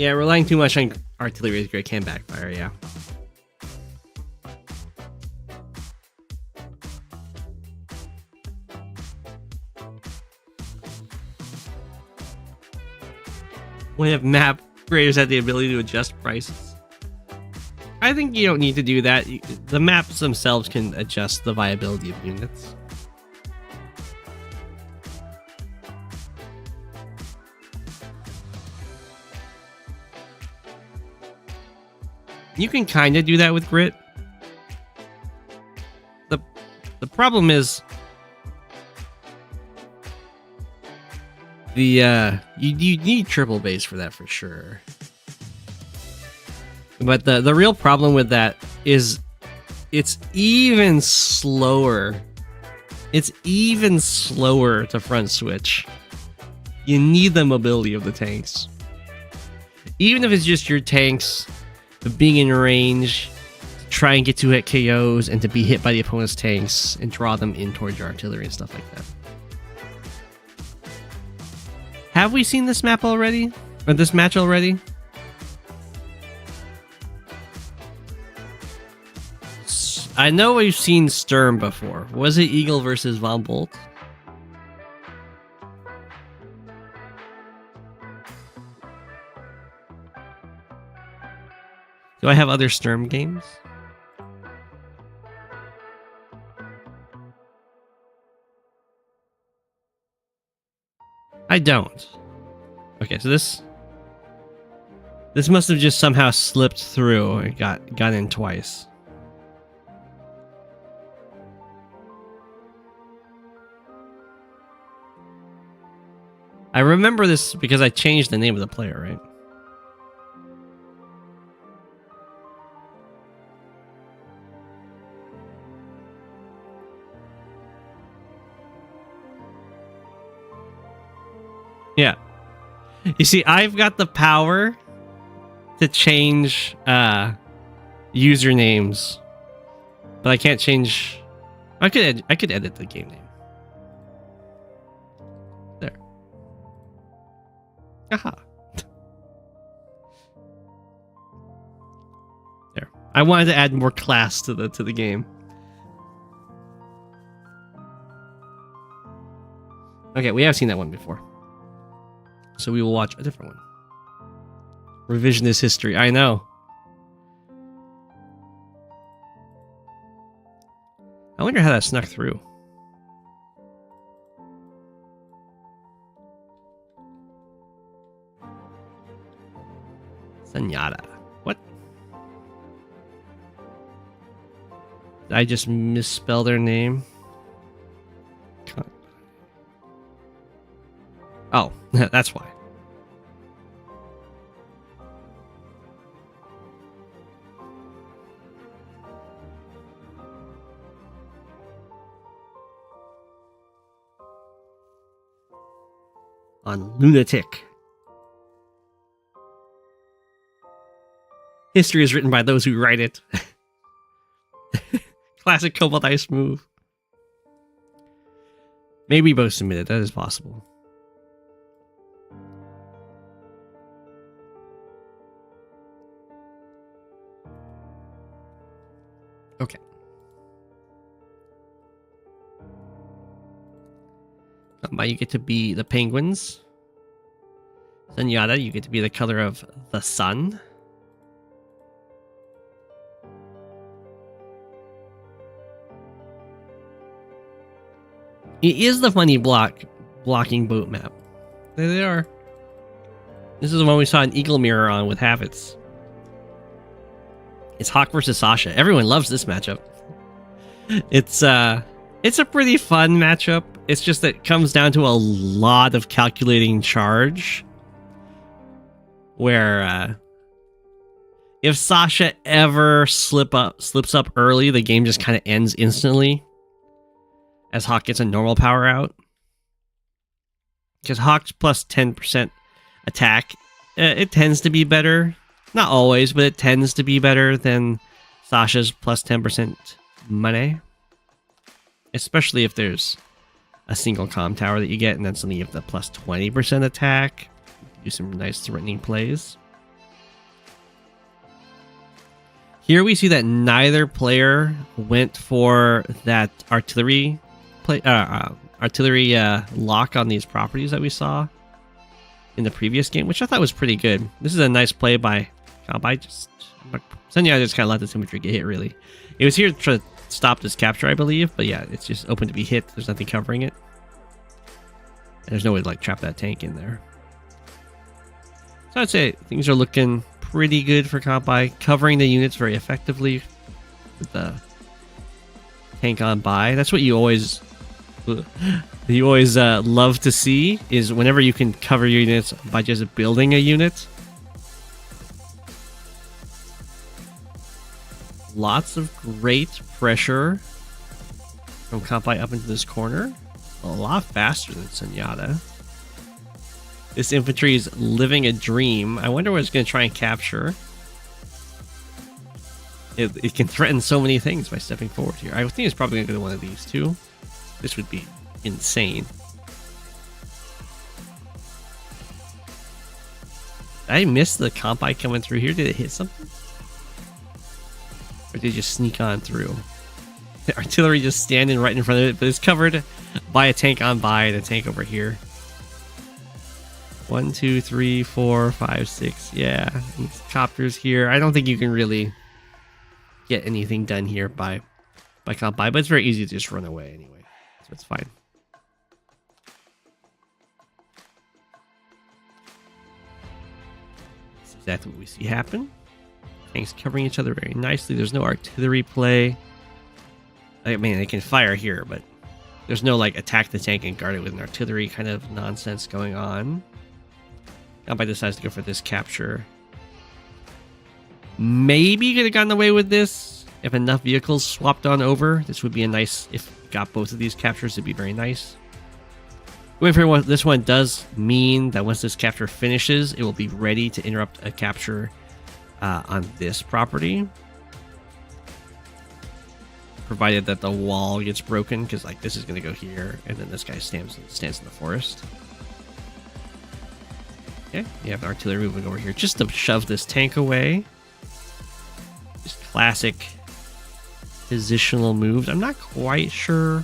Yeah, relying too much on artillery is great, can backfire, yeah. When if map creators have the ability to adjust prices. I think you don't need to do that. The maps themselves can adjust the viability of units. You can kind of do that with grit. The problem is you need triple base for that for sure. But the real problem with that is it's even slower. It's even slower to front switch. You need the mobility of the tanks. Even if it's just your tanks being in range, to try and get 2-hit KOs and to be hit by the opponent's tanks and draw them in towards your artillery and stuff like that. Have we seen this map already? Or this match already? I know we've seen Sturm before. Was it Eagle versus Von Bolt? Do I have other Sturm games? I don't. Okay, so this must have just somehow slipped through and got in twice. I remember this because I changed the name of the player, right? Yeah. You see, I've got the power to change usernames, but I can't change. I could edit the game name. There. Aha. There. I wanted to add more class to the game. Okay, we have seen that one before. So we will watch a different one. Revisionist history. I know. I wonder how that snuck through. Sunyata. What? Did I just misspell their name? Oh, that's why. On Lunatic. History is written by those who write it. Classic Cobalt Ice move. Maybe both submitted, that is possible. Okay. Kantbei, you get to be the penguins. Sunyata, you get to be the color of the sun. It is the funny blocking boat map. There they are. This is the one we saw an eagle mirror on with Havits. It's Hawke versus Sasha. Everyone loves this matchup. It's a pretty fun matchup. It's just that it comes down to a lot of calculating charge. Where if Sasha ever slips up early, the game just kind of ends instantly. As Hawke gets a normal power out. Because Hawke's plus 10% attack, it tends to be better. Not always, but it tends to be better than Sasha's plus 10% money. Especially if there's a single comm tower that you get, and then suddenly you have the plus 20% attack. Do some nice threatening plays. Here we see that neither player went for that artillery lock on these properties that we saw in the previous game, which I thought was pretty good. This is a nice play by Kantbei. Sunyata just kind of let this infantry get hit, really. It was here to stop this capture, I believe, but yeah, it's just open to be hit. There's nothing covering it. And there's no way to like trap that tank in there. So I'd say things are looking pretty good for Kantbei, covering the units very effectively with the tank on by. That's what you always love to see, is whenever you can cover your units by just building a unit. Lots of great pressure from Kantbei up into this corner. A lot faster than Sunyata. This infantry is living a dream. I wonder what it's going to try and capture. It can threaten so many things by stepping forward here. I think it's probably going to go to one of these two. This would be insane. Did I miss the Kantbei coming through here? Did it hit something? Or did it just sneak on through? The artillery just standing right in front of it, but it's covered by a tank on by and a tank over here. 1, 2, 3, 4, 5, 6. Yeah, these copters here. I don't think you can really get anything done here by Kantbei, but it's very easy to just run away anyway, so it's fine. That's exactly what we see happen. Tanks covering each other very nicely. There's no artillery play. I mean, they can fire here, but there's no like attack the tank and guard it with an artillery kind of nonsense going on. Kantbei decides to go for this capture. Maybe could have gotten away with this if enough vehicles swapped on over. This would be a nice, if we got both of these captures, it'd be very nice. Going for this one does mean that once this capture finishes, it will be ready to interrupt a capture on this property. Provided that the wall gets broken, because like this is going to go here, and then this guy stands in the forest. Okay, you have the artillery moving over here just to shove this tank away. Just classic positional moves. I'm not quite sure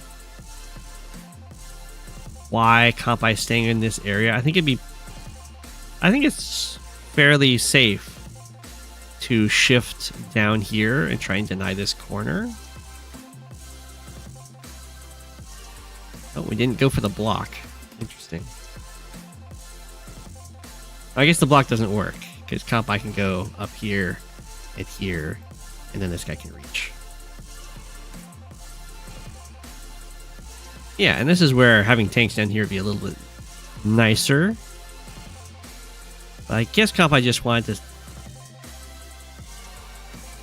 why Kantbei is staying in this area. I think it's fairly safe to shift down here and try and deny this corner. Oh, we didn't go for the block. Interesting. I guess the block doesn't work, because Kantbei can go up here and here, and then this guy can reach. Yeah, and this is where having tanks down here would be a little bit nicer. But I guess Kantbei just wanted to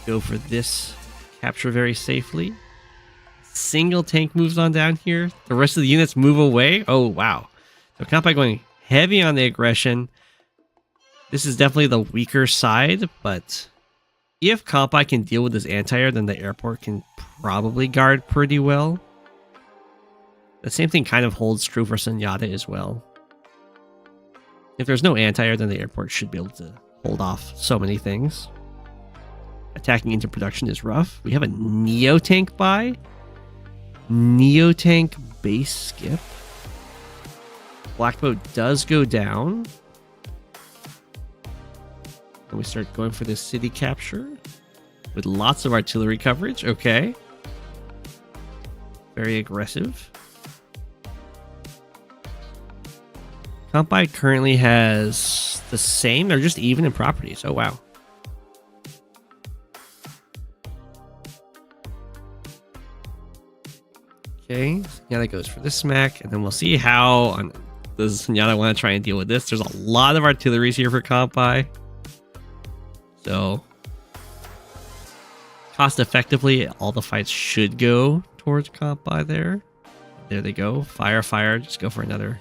go for this capture very safely. Single tank moves on down here. The rest of the units move away. Oh, wow. So Kantbei going heavy on the aggression. This is definitely the weaker side, but if Kantbei can deal with this anti-air, then the airport can probably guard pretty well. The same thing kind of holds true for Sunyata as well. If there's no anti-air, then the airport should be able to hold off so many things. Attacking into production is rough. We have a Neo-Tank by. Neo-Tank base skip. Black boat does go down. And we start going for this city capture with lots of artillery coverage. Okay. Very aggressive. Kantbei currently has the same. They're just even in properties. Oh, wow. Okay. Sunyata goes for this smack. And then we'll see how does Sunyata want to try and deal with this. There's a lot of artilleries here for Kantbei. So, cost effectively, all the fights should go towards Kantbei there. There they go. Fire, fire. Just go for another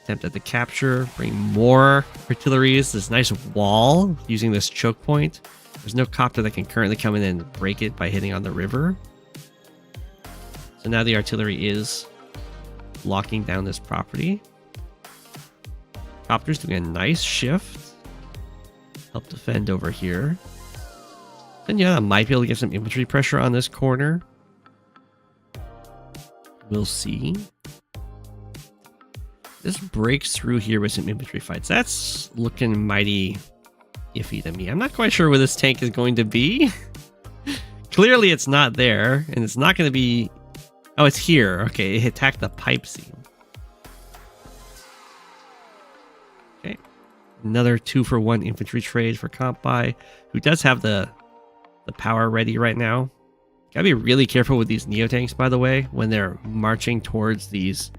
attempt at the capture. Bring more artilleries. This nice wall using this choke point. There's no copter that can currently come in and break it by hitting on the river. So now the artillery is locking down this property. Copter's doing a nice shift. Help defend over here. Sunyata might be able to get some infantry pressure on this corner. We'll see. This breaks through here with some infantry fights. That's looking mighty iffy to me. I'm not quite sure where this tank is going to be. Clearly it's not there, and it's not going to be... Oh, it's here. Okay, it attacked the pipe seam. Okay. Another 2-for-1 infantry trade for Kantbei, who does have the power ready right now. Gotta be really careful with these Neo-tanks, by the way, when they're marching towards these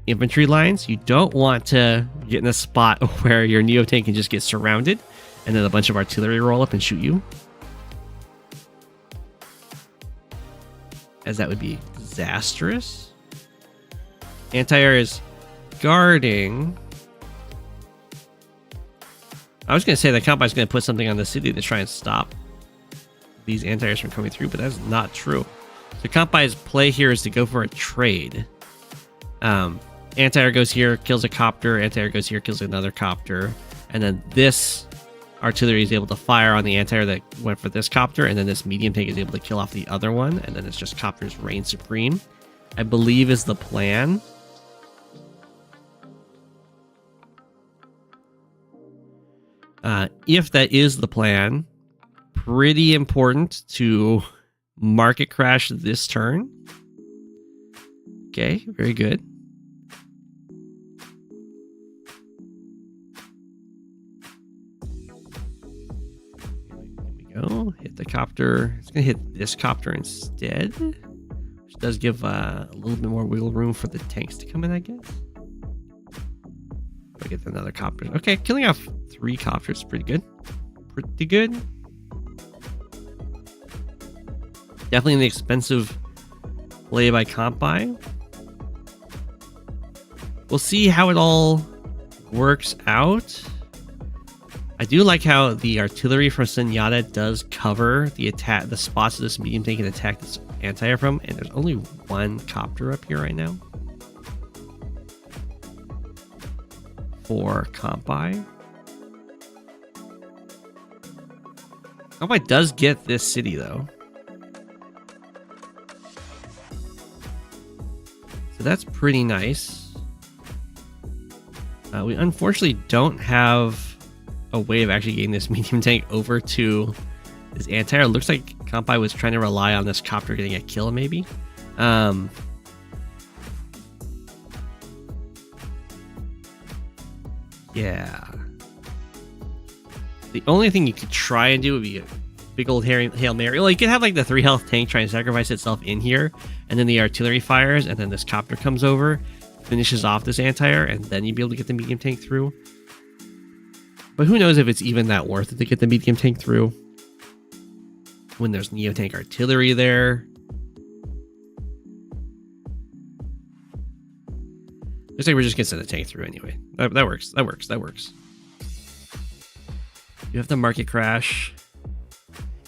infantry lines. You don't want to get in a spot where your Neo-tank can just get surrounded, and then a bunch of artillery roll up and shoot you. As that would be disastrous. Anti-air is guarding. I was going to say that Kantbei is going to put something on the city to try and stop these anti-airs from coming through, but that's not true. So Kantbei's play here is to go for a trade. Anti-air goes here, kills a copter. Anti-air goes here, kills another copter. And then this artillery is able to fire on the anti-air that went for this copter, and then this medium tank is able to kill off the other one, and then it's just copters reign supreme, I believe is the plan. If that is the plan, pretty important to market crash this turn. Okay, very good. Go hit the copter. It's gonna hit this copter instead, which does give a little bit more wiggle room for the tanks to come in, I guess. I get another copter. Okay, killing off 3 copters is pretty good. Pretty good. Definitely an expensive play by Kantbei. We'll see how it all works out. I do like how the artillery from Sunyata does cover the spots that this medium tank can attack this anti-air from, and there's only 1 copter up here right now for Kantbei. Kantbei does get this city though, so that's pretty nice. We unfortunately don't have a way of actually getting this medium tank over to this anti-air. Looks like Kantbei was trying to rely on this copter getting a kill, maybe. Yeah. The only thing you could try and do would be a big old Hail Mary. Well, you could have like the 3 health tank try and sacrifice itself in here, and then the artillery fires, and then this copter comes over, finishes off this anti-air, and then you'd be able to get the medium tank through. But who knows if it's even that worth it to get the medium tank through when there's Neo-tank artillery there. Looks like we're just going to send a tank through anyway. That works. That works. That works. You have the market crash.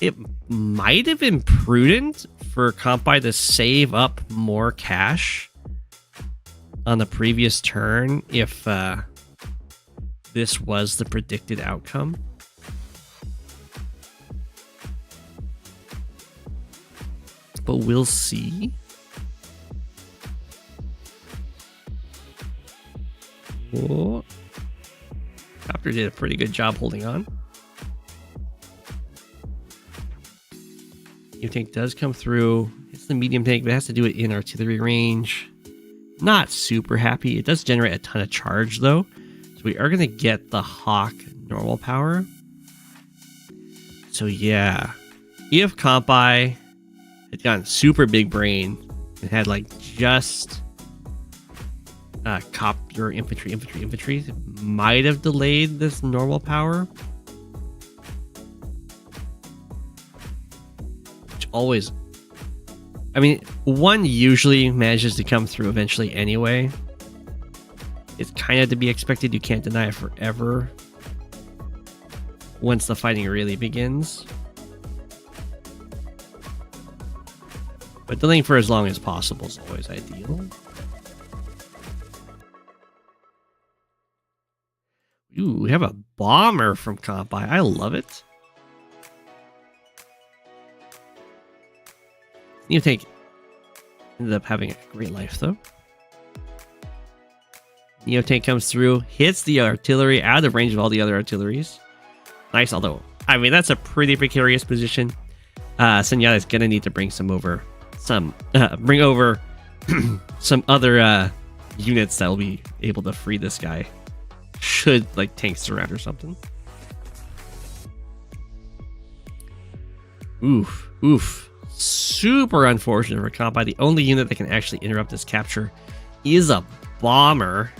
It might have been prudent for Kantbei to save up more cash on the previous turn if this was the predicted outcome. But we'll see. Whoa. Copter did a pretty good job holding on. Medium tank does come through. It's the medium tank, but it has to do it in artillery range. Not super happy. It does generate a ton of charge though. We are going to get the Hawke normal power. So yeah, if Kantbei had gotten super big brain and had like just copter infantry, it might have delayed this normal power. Which always, I mean, 1 usually manages to come through eventually anyway. It's kind of to be expected. You can't deny it forever once the fighting really begins. But delaying for as long as possible is always ideal. Ooh, we have a bomber from Kantbei. I love it. Neotank ended up having a great life though. Neotank comes through, hits the artillery out of range of all the other artilleries. Nice, although, I mean, that's a pretty precarious position. Sunyata's gonna need to bring some over, some other units that will be able to free this guy. Should, like, tanks surround or something. Oof. Super unfortunate for Kantbei. The only unit that can actually interrupt this capture is a bomber.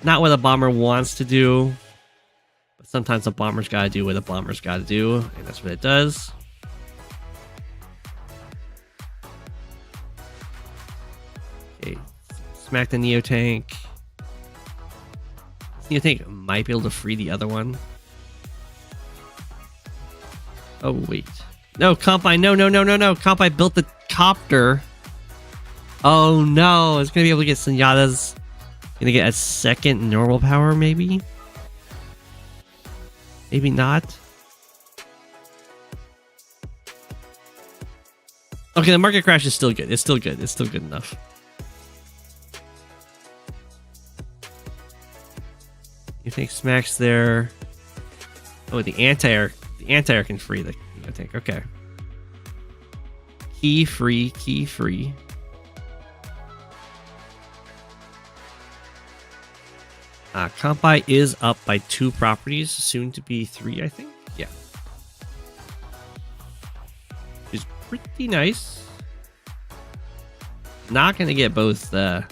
Not what a bomber wants to do, but sometimes a bomber's gotta do what a bomber's gotta do, and that's what it does. Okay, smack the Neotank. This Neotank might be able to free the other one. Oh, wait. No, Kantbei, no. Kantbei built the copter. Oh, no. It's going to be able to get Sunyata's... Gonna get a second normal power, maybe? Maybe not. Okay, the market crash is still good. It's still good. It's still good enough. You think smacks there? Oh, the anti-air can free the tank. Okay. Key free. Kantbei is up by 2 properties, soon to be 3, I think. Yeah. Which is pretty nice. Not going to get both the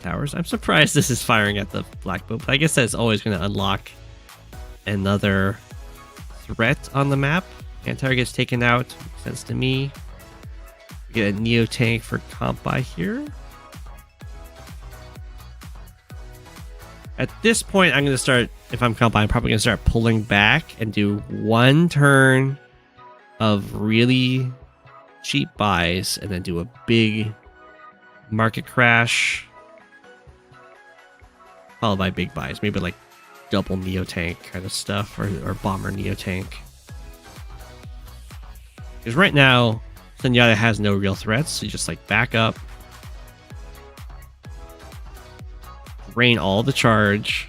towers. I'm surprised this is firing at the black boat, but I guess that's always going to unlock another threat on the map. Anti-air gets taken out. Makes sense to me. We get a Neotank for Kantbei here. At this point, I'm going to start, if I'm Kantbei, I'm probably going to start pulling back and do 1 turn of really cheap buys and then do a big market crash followed by big buys. Maybe like double Neotank kind of stuff or bomber Neotank. Because right now, Sunyata has no real threats. So you just like back up. Drain all the charge.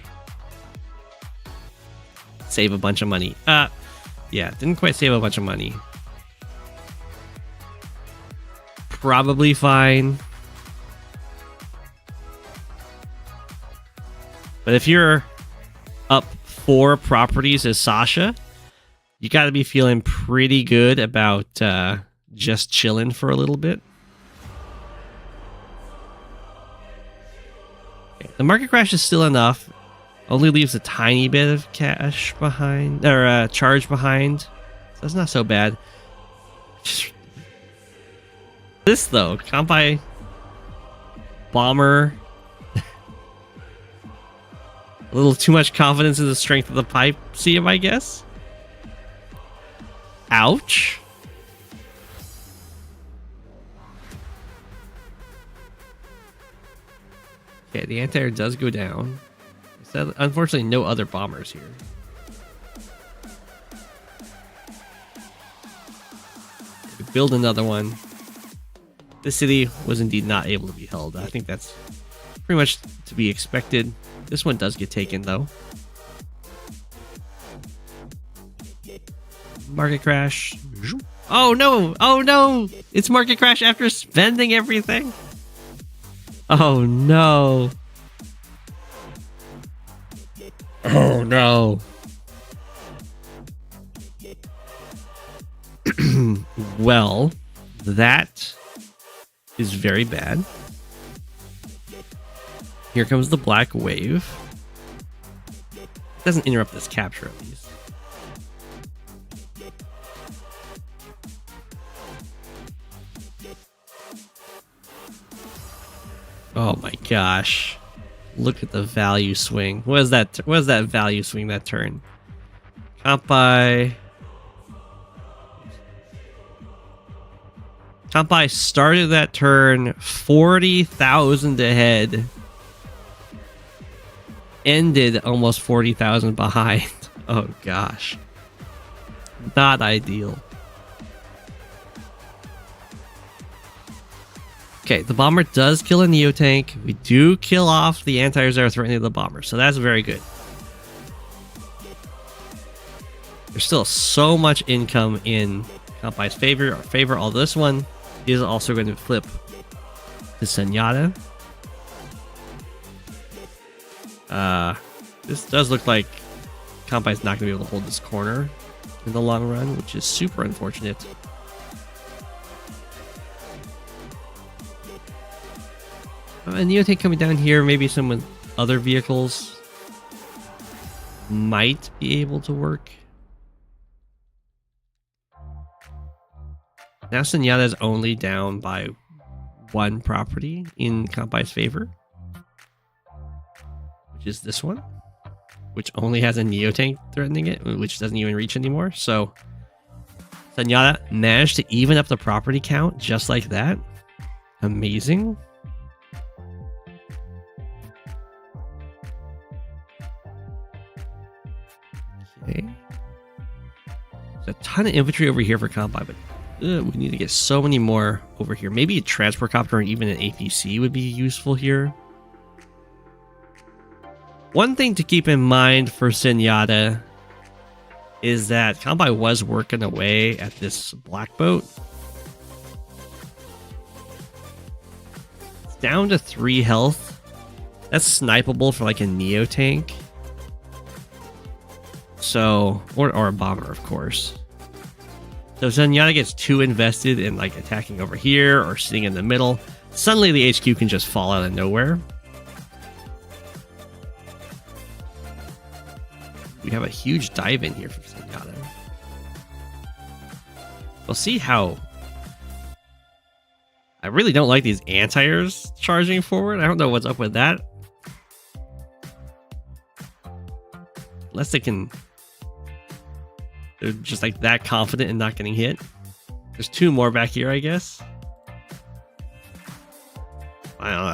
Save a bunch of money. Yeah, didn't quite save a bunch of money. Probably fine. But if you're up 4 properties as Sasha, you got to be feeling pretty good about just chilling for a little bit. The market crash is still enough. Only leaves a tiny bit of cash behind, or charge behind. So that's not so bad. Just this though, Kantbei bomber. A little too much confidence in the strength of the pipe seam, I guess. Ouch. Okay, the anti-air does go down. So, unfortunately, no other bombers here. We build another one. This city was indeed not able to be held. I think that's pretty much to be expected. This one does get taken, though. Market crash. Oh, no! Oh, no! It's market crash after spending everything! Oh no. Oh no. Well, that is very bad. Here comes the black wave. Doesn't interrupt this capture at least. Oh my gosh. Look at the value swing. What is that? What is that value swing that turn? Kantbei started that turn 40,000 ahead. Ended almost 40,000 behind. Oh gosh. Not ideal. Okay, the bomber does kill a Neo tank. We do kill off the anti-airs that are threatening the bomber, so that's very good. There's still so much income in Kantbei's favor. Although this one is also going to flip to Sunyata. This does look like Kantbei's not going to be able to hold this corner in the long run, which is super unfortunate. And Neo tank coming down here, maybe some with other vehicles might be able to work. Now Sunyata is only down by one property in Kantbei's favor, which is this one, which only has a Neo tank threatening it, which doesn't even reach anymore. So Sunyata managed to even up the property count just like that. Amazing. Okay. There's a ton of infantry over here for Kantbei, but we need to get so many more over here. Maybe a transport copter or even an APC would be useful here. One thing to keep in mind for Sunyata is that Kantbei was working away at this black boat. It's down to 3 health. That's snipeable for like a Neo tank. So, or a bomber, of course. So Sunyata gets too invested in like attacking over here or sitting in the middle. Suddenly the HQ can just fall out of nowhere. We have a huge dive in here from Sunyata. We'll see how... I really don't like these anti-airs charging forward. I don't know what's up with that. Unless they can... They're just like that confident in not getting hit. There's 2 more back here, I guess. I don't know,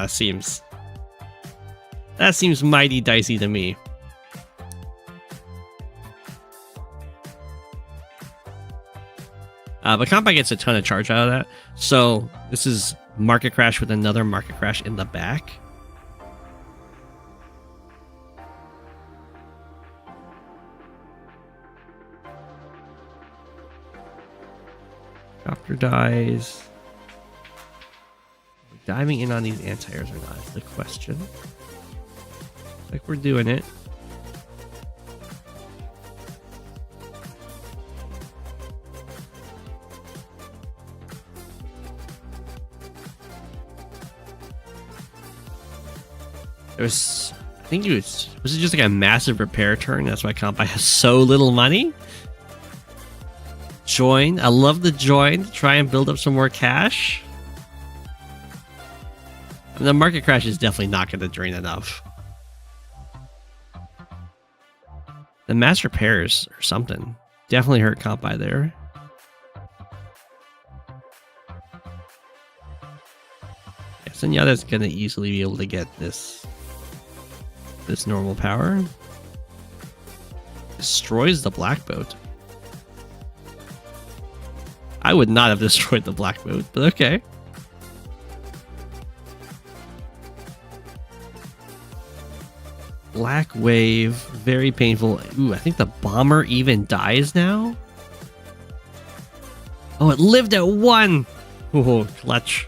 that seems mighty dicey to me. But Kantbei gets a ton of charge out of that. So this is market crash with another market crash in the back. Copter dies. Diving in on these anti-airs or not is the question. Like we're doing it. There's, I think was it just like a massive repair turn? That's why Kantbei has so little money. Join. I love the join to try and build up some more cash. I mean, the market crash is definitely not going to drain enough. The mass repairs or something definitely hurt Kantbei there. Yeah, Sunyata's going to easily be able to get this normal power. Destroys the black boat. I would not have destroyed the black boat, but okay. Black wave, very painful. Ooh, I think the bomber even dies now. Oh, it lived at 1. Ooh, clutch.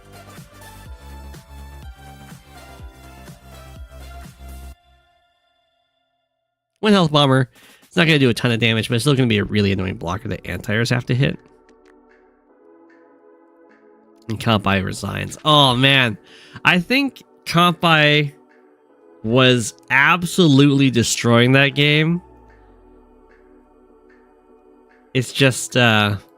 One health bomber. It's not going to do a ton of damage, but it's still going to be a really annoying blocker that anti-airs have to hit. And Kantbei resigns. Oh, man. I think Kantbei was absolutely destroying that game. It's just, it's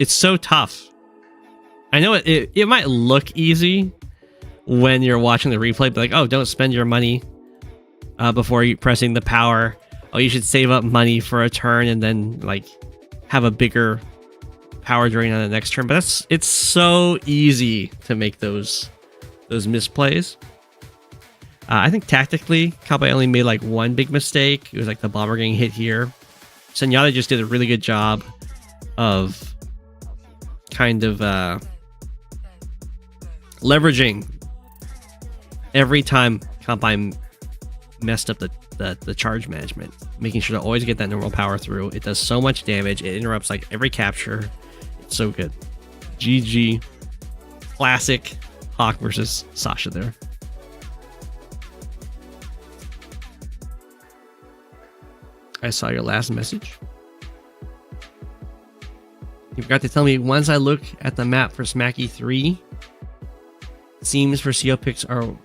so tough. I know it might look easy when you're watching the replay, but like, oh, don't spend your money before you pressing the power. Oh, you should save up money for a turn and then like have a bigger power drain on the next turn. But it's so easy to make those misplays. I think tactically, Kantbei only made like one big mistake. It was like the bomber getting hit here. Sunyata just did a really good job of kind of leveraging every time Kantbei messed up the charge management, making sure to always get that normal power through. It does so much damage. It interrupts like every capture. It's so good. GG. Classic Hawke versus Sasha there. I saw your last message. You forgot to tell me, once I look at the map for Smacky 3, seems for CO picks are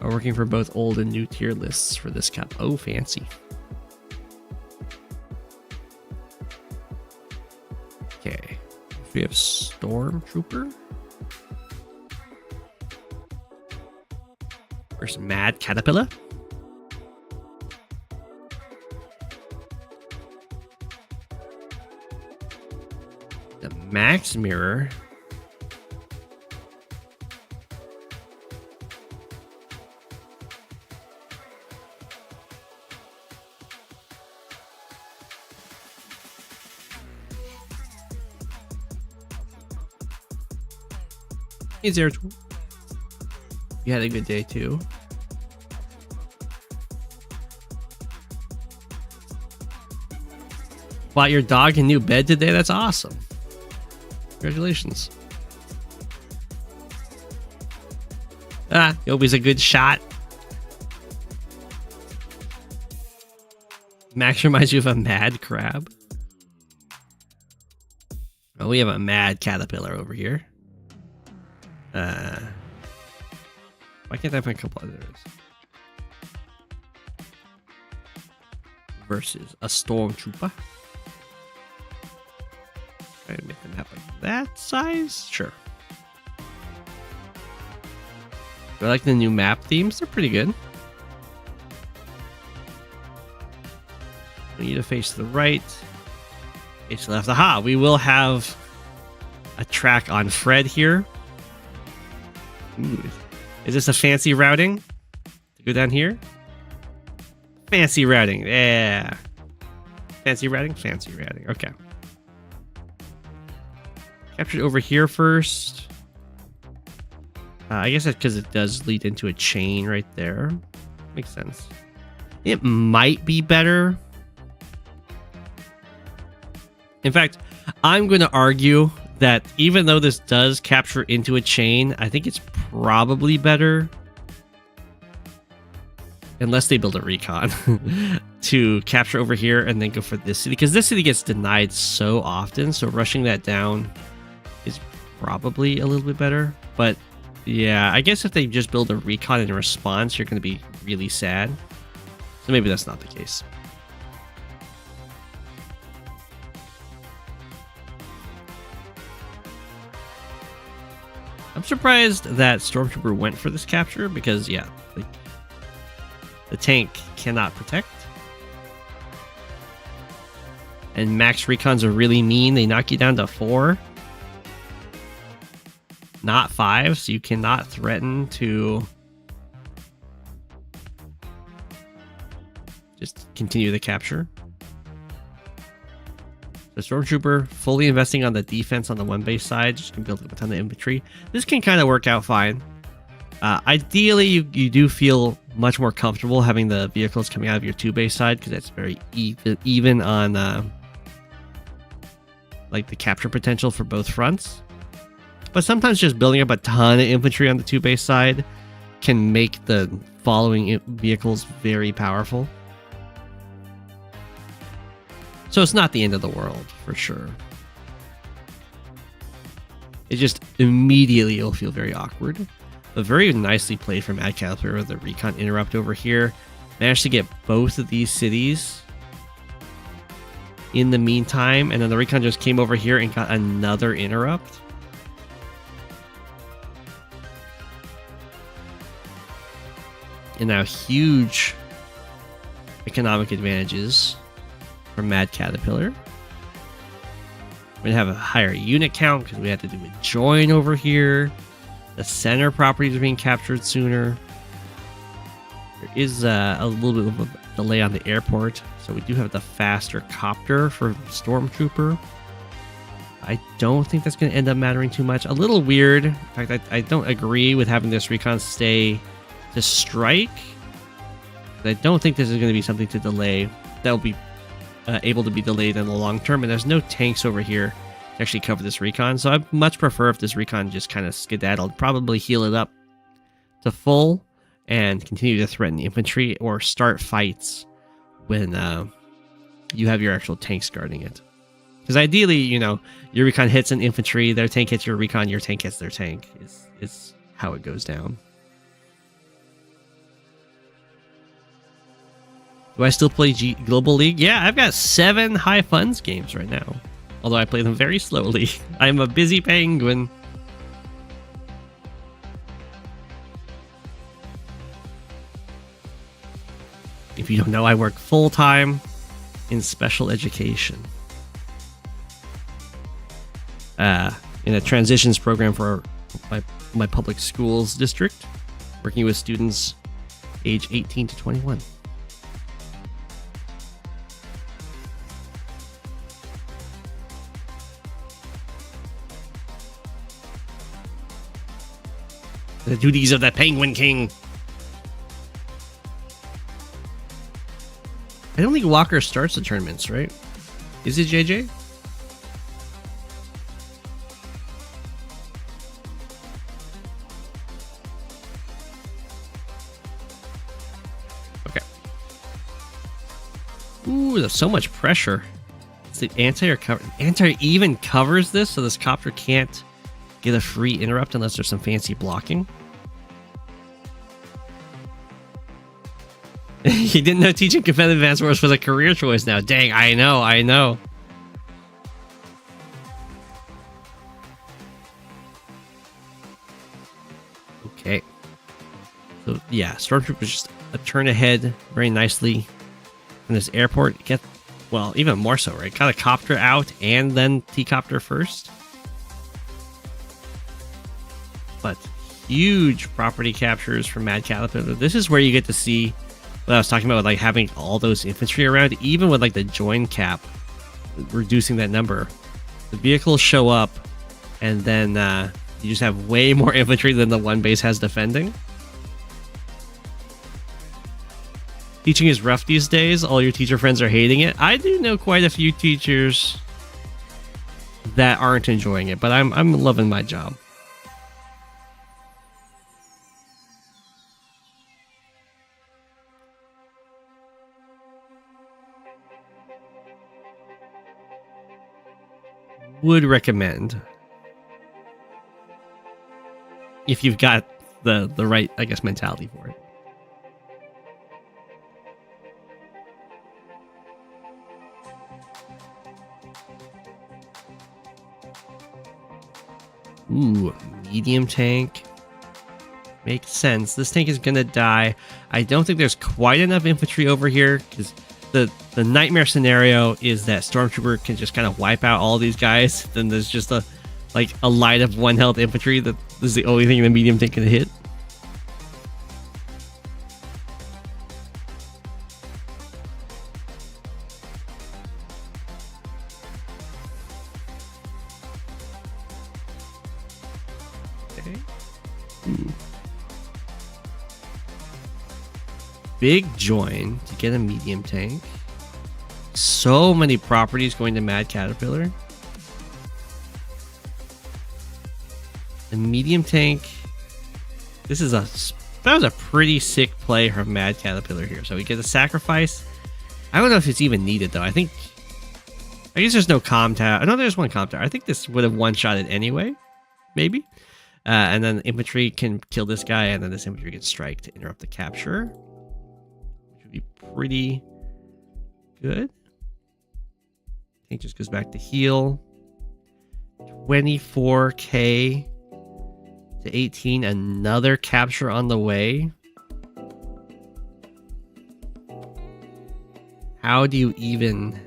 working for both old and new tier lists for this cap. Oh, fancy. Okay. We have Stormtrooper. Versus Mad Caterpillar. The Max Mirror. Hey, Zero. You had a good day too. Bought your dog a new bed today? That's awesome. Congratulations. Ah, Yobi's a good shot. Max reminds you of a mad crab. Oh, we have a mad caterpillar over here. Why can't I find a couple others? Versus a stormtrooper. Try to make them happen that size? Sure. I like the new map themes, they're pretty good. We need to face to the right. Face to the left. Aha! We will have a track on Fred here. Ooh. Is this a fancy routing? To go down here? Fancy routing. Yeah. Fancy routing? Fancy routing. Okay. Captured over here first. I guess that's because it does lead into a chain right there. Makes sense. It might be better. In fact, I'm going to argue that even though this does capture into a chain, I think it's probably better, unless they build a recon, to capture over here and then go for this city, because this city gets denied so often, so rushing that down is probably a little bit better. But yeah, I guess if they just build a recon in response, you're going to be really sad. So maybe that's not the case. I'm surprised that Stormtrooper went for this capture because, yeah, the tank cannot protect. And max recons are really mean. They knock you down to 4, not 5, so you cannot threaten to just continue the capture. The Stormtrooper fully investing on the defense on the one base side, just can build up a ton of infantry. This can kind of work out fine. Ideally, you do feel much more comfortable having the vehicles coming out of your 2 base side, because that's very even on like the capture potential for both fronts. But sometimes just building up a ton of infantry on the 2 base side can make the following vehicles very powerful. So it's not the end of the world, for sure. It just immediately will feel very awkward. But very nicely played from Mad Caterpillar with the recon interrupt over here. Managed to get both of these cities in the meantime, and then the recon just came over here and got another interrupt. And now huge economic advantages for Mad Caterpillar. We're going to have a higher unit count because we had to do a join over here. The center properties are being captured sooner. There is a little bit of a delay on the airport, so we do have the faster copter for Stormtrooper. I don't think that's going to end up mattering too much. A little weird. In fact, I don't agree with having this recon stay to strike. I don't think this is going to be something to delay. That will be able to be delayed in the long term, and there's no tanks over here to actually cover this recon, so I'd much prefer if this recon just kind of skedaddled. Probably heal it up to full and continue to threaten the infantry or start fights when you have your actual tanks guarding it. Because ideally, you know, your recon hits an infantry, their tank hits your recon, your tank hits their tank, is how it goes down. Do I still play Global League? Yeah, I've got 7 high funds games right now. Although I play them very slowly. I'm a busy penguin. If you don't know, I work full-time in special education. In a transitions program for my public schools district, working with students age 18 to 21. The duties of the Penguin King. I don't think Walker starts the tournaments, right? Is it JJ? Okay. Ooh, there's so much pressure. It's the anti-air cover. Anti-air even covers this, so this copter can't get a free interrupt unless there's some fancy blocking. You didn't know teaching competitive advanced wars was a career choice now. Dang, I know. Okay. So, yeah, Stormtrooper is just a turn ahead very nicely from this airport. Well, even more so, right? Got a copter out and then T-copter first. But huge property captures from Mad Caterpillar. This is where you get to see what I was talking about, with like having all those infantry around, even with like the join cap, reducing that number. The vehicles show up, and then you just have way more infantry than the one base has defending. Teaching is rough these days. All your teacher friends are hating it. I do know quite a few teachers that aren't enjoying it, but I'm loving my job. Would recommend, if you've got the right, I guess, mentality for it. Ooh, medium tank. Makes sense. This tank is gonna die. I don't think there's quite enough infantry over here, because the nightmare scenario is that Stormtrooper can just kind of wipe out all these guys. Then there's just a line of 1 health infantry that is the only thing the medium tank can hit. Okay. Big join to get a medium tank. So many properties going to Mad Caterpillar. The medium tank. That was a pretty sick play from Mad Caterpillar here. So we get a sacrifice. I don't know if it's even needed though. I guess there's no comm tower. No, there's one comm tower. I think this would have one-shotted anyway. Maybe. And then the infantry can kill this guy, and then this infantry gets strike to interrupt the capture. Be pretty good. Tank just goes back to heal. 24k to 18. Another capture on the way. How do you even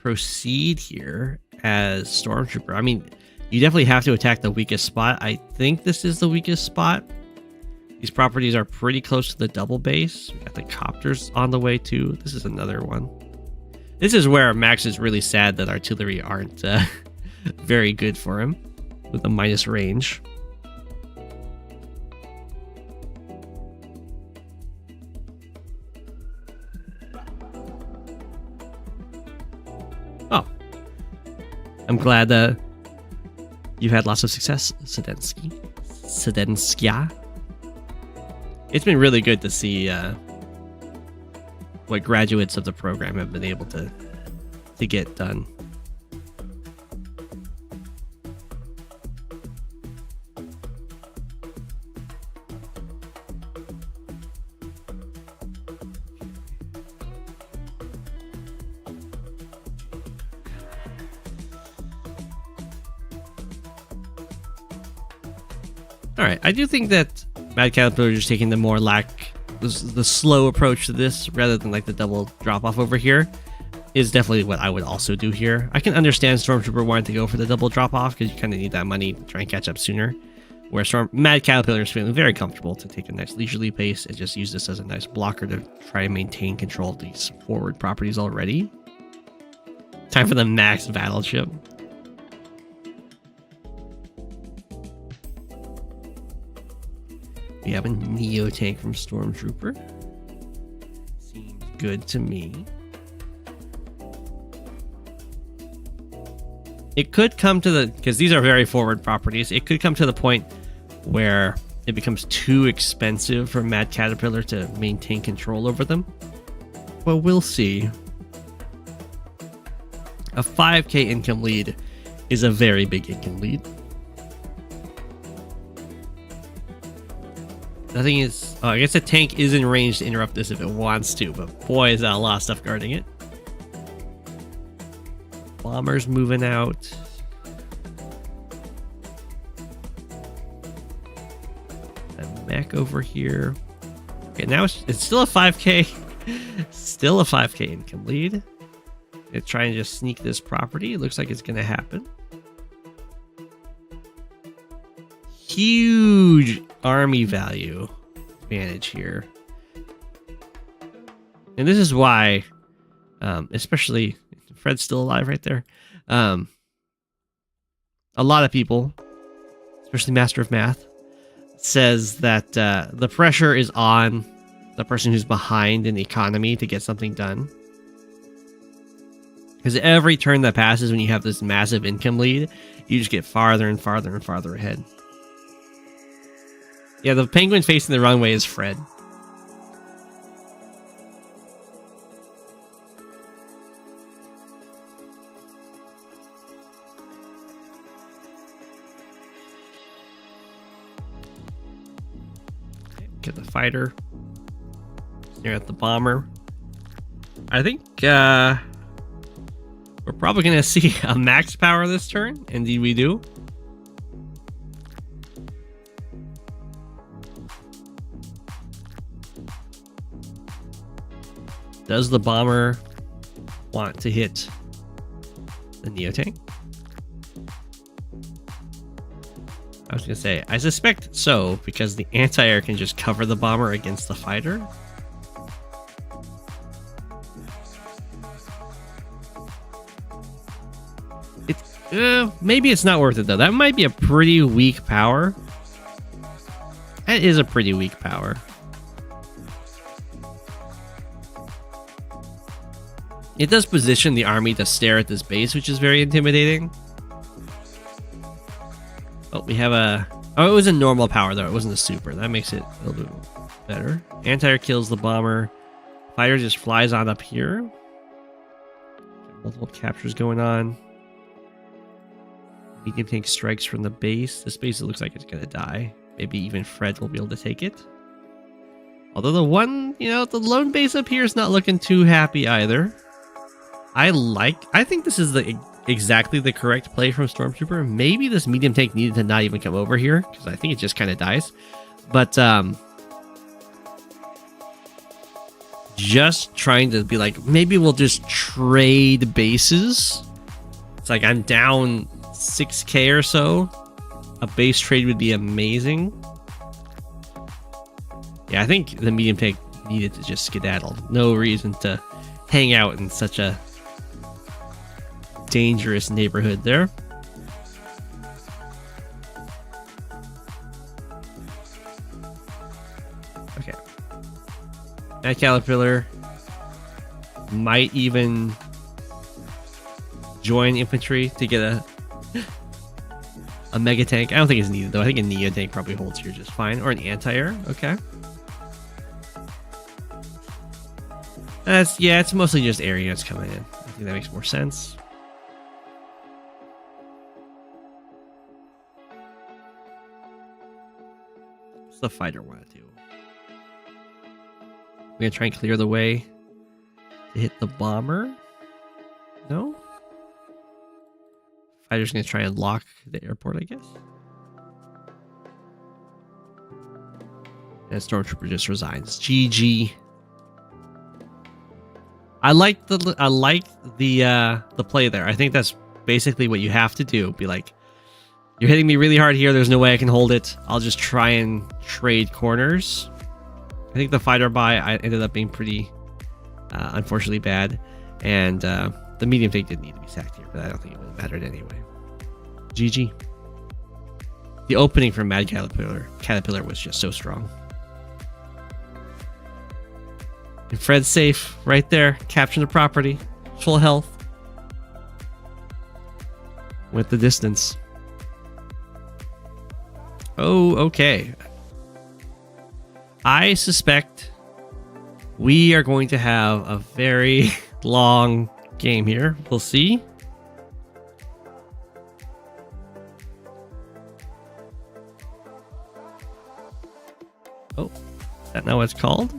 proceed here as Stormtrooper? I mean, you definitely have to attack the weakest spot. I think this is the weakest spot. These properties are pretty close to the double base. We got the copters on the way too. This is another one. This is where Max is really sad that artillery aren't very good for him with a minus range. Oh, I'm glad you've had lots of success, Sedenskia. It's been really good to see what graduates of the program have been able to get done. All right, I do think that Mad Caterpillar is just taking the more the slow approach to this rather than like the double drop off over here is definitely what I would also do here. I can understand Stormtrooper wanting to go for the double drop off because you kind of need that money to try and catch up sooner. Where Mad Caterpillar is feeling very comfortable to take a nice leisurely pace and just use this as a nice blocker to try and maintain control of these forward properties already. Time for the max battleship. We have a Neo tank from Stormtrooper. Seems good to me. It could come to because these are very forward properties, it could come to the point where it becomes too expensive for Mad Caterpillar to maintain control over them. But we'll see. A 5k income lead is a very big income lead. Nothing is... Oh, I guess the tank is in range to interrupt this if it wants to, but boy, is that a lot of stuff guarding it. Bomber's moving out. A mech over here. Okay, now it's still a 5k. Still a 5k income lead. Gonna try and just sneak this property. It looks like it's gonna happen. Huge army value advantage here, and this is why especially Fred's still alive right there, a lot of people, especially Master of Math, says that the pressure is on the person who's behind in the economy to get something done, because every turn that passes when you have this massive income lead, you just get farther and farther and farther ahead. Yeah, the penguin facing the wrong way is Fred. Okay, get the fighter. Stare at the bomber. I think we're probably going to see a max power this turn. Indeed we do. Does the bomber want to hit the Neo tank? I was going to say, I suspect so, because the anti-air can just cover the bomber against the fighter. Maybe it's not worth it, though. That might be a pretty weak power. That is a pretty weak power. It does position the army to stare at this base, which is very intimidating. Oh, we have a... Oh, it was a normal power, though. It wasn't a super. That makes it a little bit better. Anti-air kills the bomber. Fighter just flies on up here. Multiple captures going on. Medium tank strikes from the base. This base, it looks like it's going to die. Maybe even Fred will be able to take it. Although the one, the lone base up here is not looking too happy either. I think this is exactly the correct play from Stormtrooper. Maybe this medium tank needed to not even come over here, because I think it just kind of dies. But just trying to be like, maybe we'll just trade bases. It's like I'm down 6k or so. A base trade would be amazing. Yeah, I think the medium tank needed to just skedaddle. No reason to hang out in such a dangerous neighborhood there. Okay. That Caterpillar might even join infantry to get a mega tank. I don't think it's needed though. I think a neo tank probably holds here just fine, or an anti-air. Okay. It's mostly just air units coming in. I think that makes more sense. What's the fighter want to do? We're gonna try and clear the way to hit the bomber. No? Fighter's gonna try and lock the airport, I guess. And Stormtrooper just resigns. GG. I like the play there. I think that's basically what you have to do. Be like, you're hitting me really hard here. There's no way I can hold it. I'll just try and trade corners. I think the fighter buy ended up being pretty, unfortunately bad, and the medium tank didn't need to be sacked here, but I don't think it would have mattered anyway. GG. The opening from Mad Caterpillar was just so strong. And Fred's safe right there, capturing the property, full health, with the distance. Oh, okay. I suspect we are going to have a very long game here. We'll see. Oh, is that not what it's called?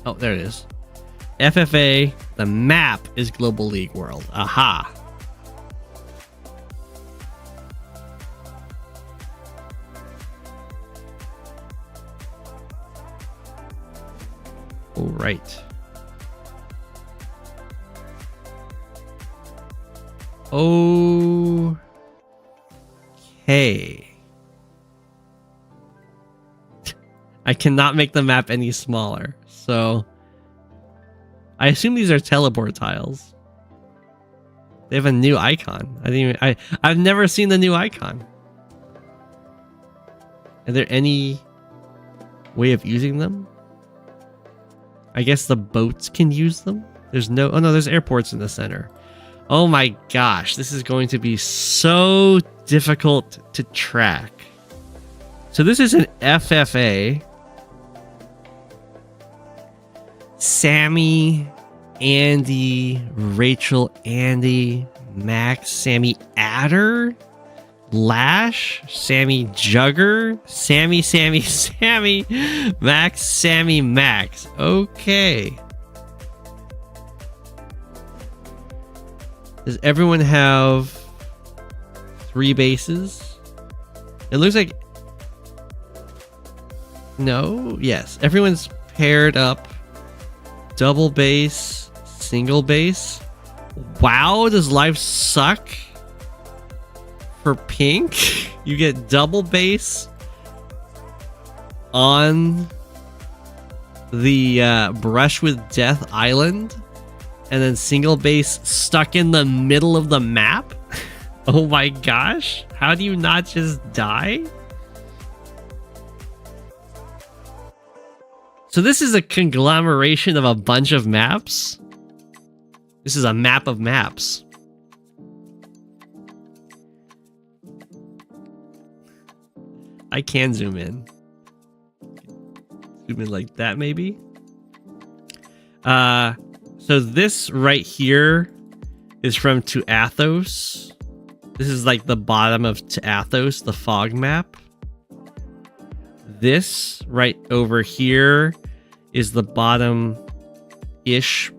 Oh, there it is. FFA, the map is Global League World. Aha. All right. Okay. I cannot make the map any smaller. So I assume these are teleport tiles. They have a new icon. I've never seen the new icon. Are there any way of using them? I guess the boats can use them. There's no, oh no, there's airports in the center. Oh my gosh, this is going to be so difficult to track. So this is an FFA. Sammy, Andy, Rachel, Andy, Max, Sammy Adder, Lash, Sammy Jugger, Sammy, Max, Sammy, Max. Okay. Does everyone have 3 bases? It looks like... No? Yes. Everyone's paired up. Double base, single base. Wow, does life suck? For pink, you get double base on the Brush with Death Island, and then single base stuck in the middle of the map? Oh my gosh, how do you not just die? So this is a conglomeration of a bunch of maps? This is a map of maps. I can zoom in. Zoom in like that, maybe? So this right here is from To Athos. This is like the bottom of To Athos, the fog map. This right over here is the bottom-ish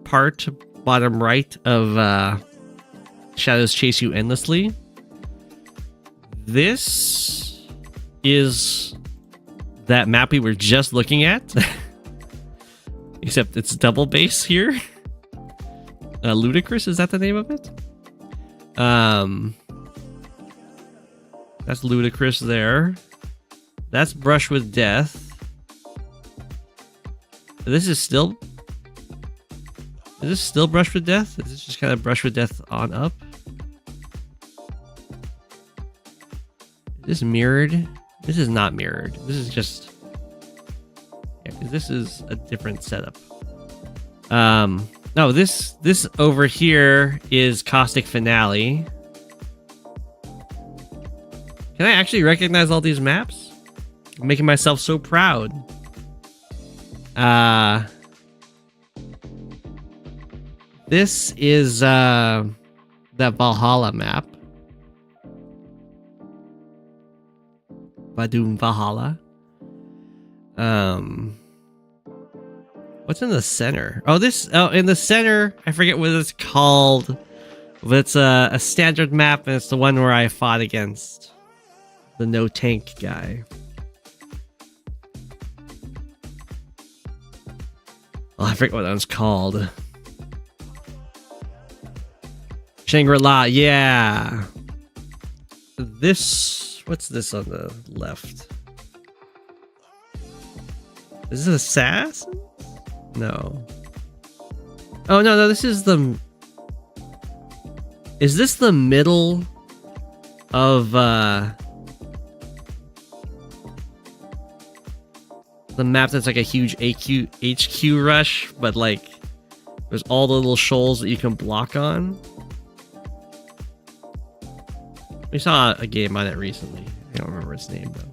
part, bottom right of Shadows Chase You Endlessly. This is that map we were just looking at, except it's double base here. Ludicrous, is that the name of it? That's ludicrous there. That's Brush with Death. This is still... Is this still Brush with Death? Is this just kind of Brush with Death on up? Is this mirrored? This is not mirrored. This is just... Yeah, this is a different setup. No, this over here is Caustic Finale. Can I actually recognize all these maps? I'm making myself so proud. This is that Valhalla map. Verdun Valhalla. What's in the center? Oh, in the center, I forget what it's called. But it's a standard map, and it's the one where I fought against the no tank guy. Oh, I forget what that one's called. Shangri-La, yeah. What's this on the left? Is this Assassin? No. Oh, no, this is the... Is this the middle of, the map that's like a huge HQ rush, but like, there's all the little shoals that you can block on? We saw a game on it recently. I don't remember its name, though.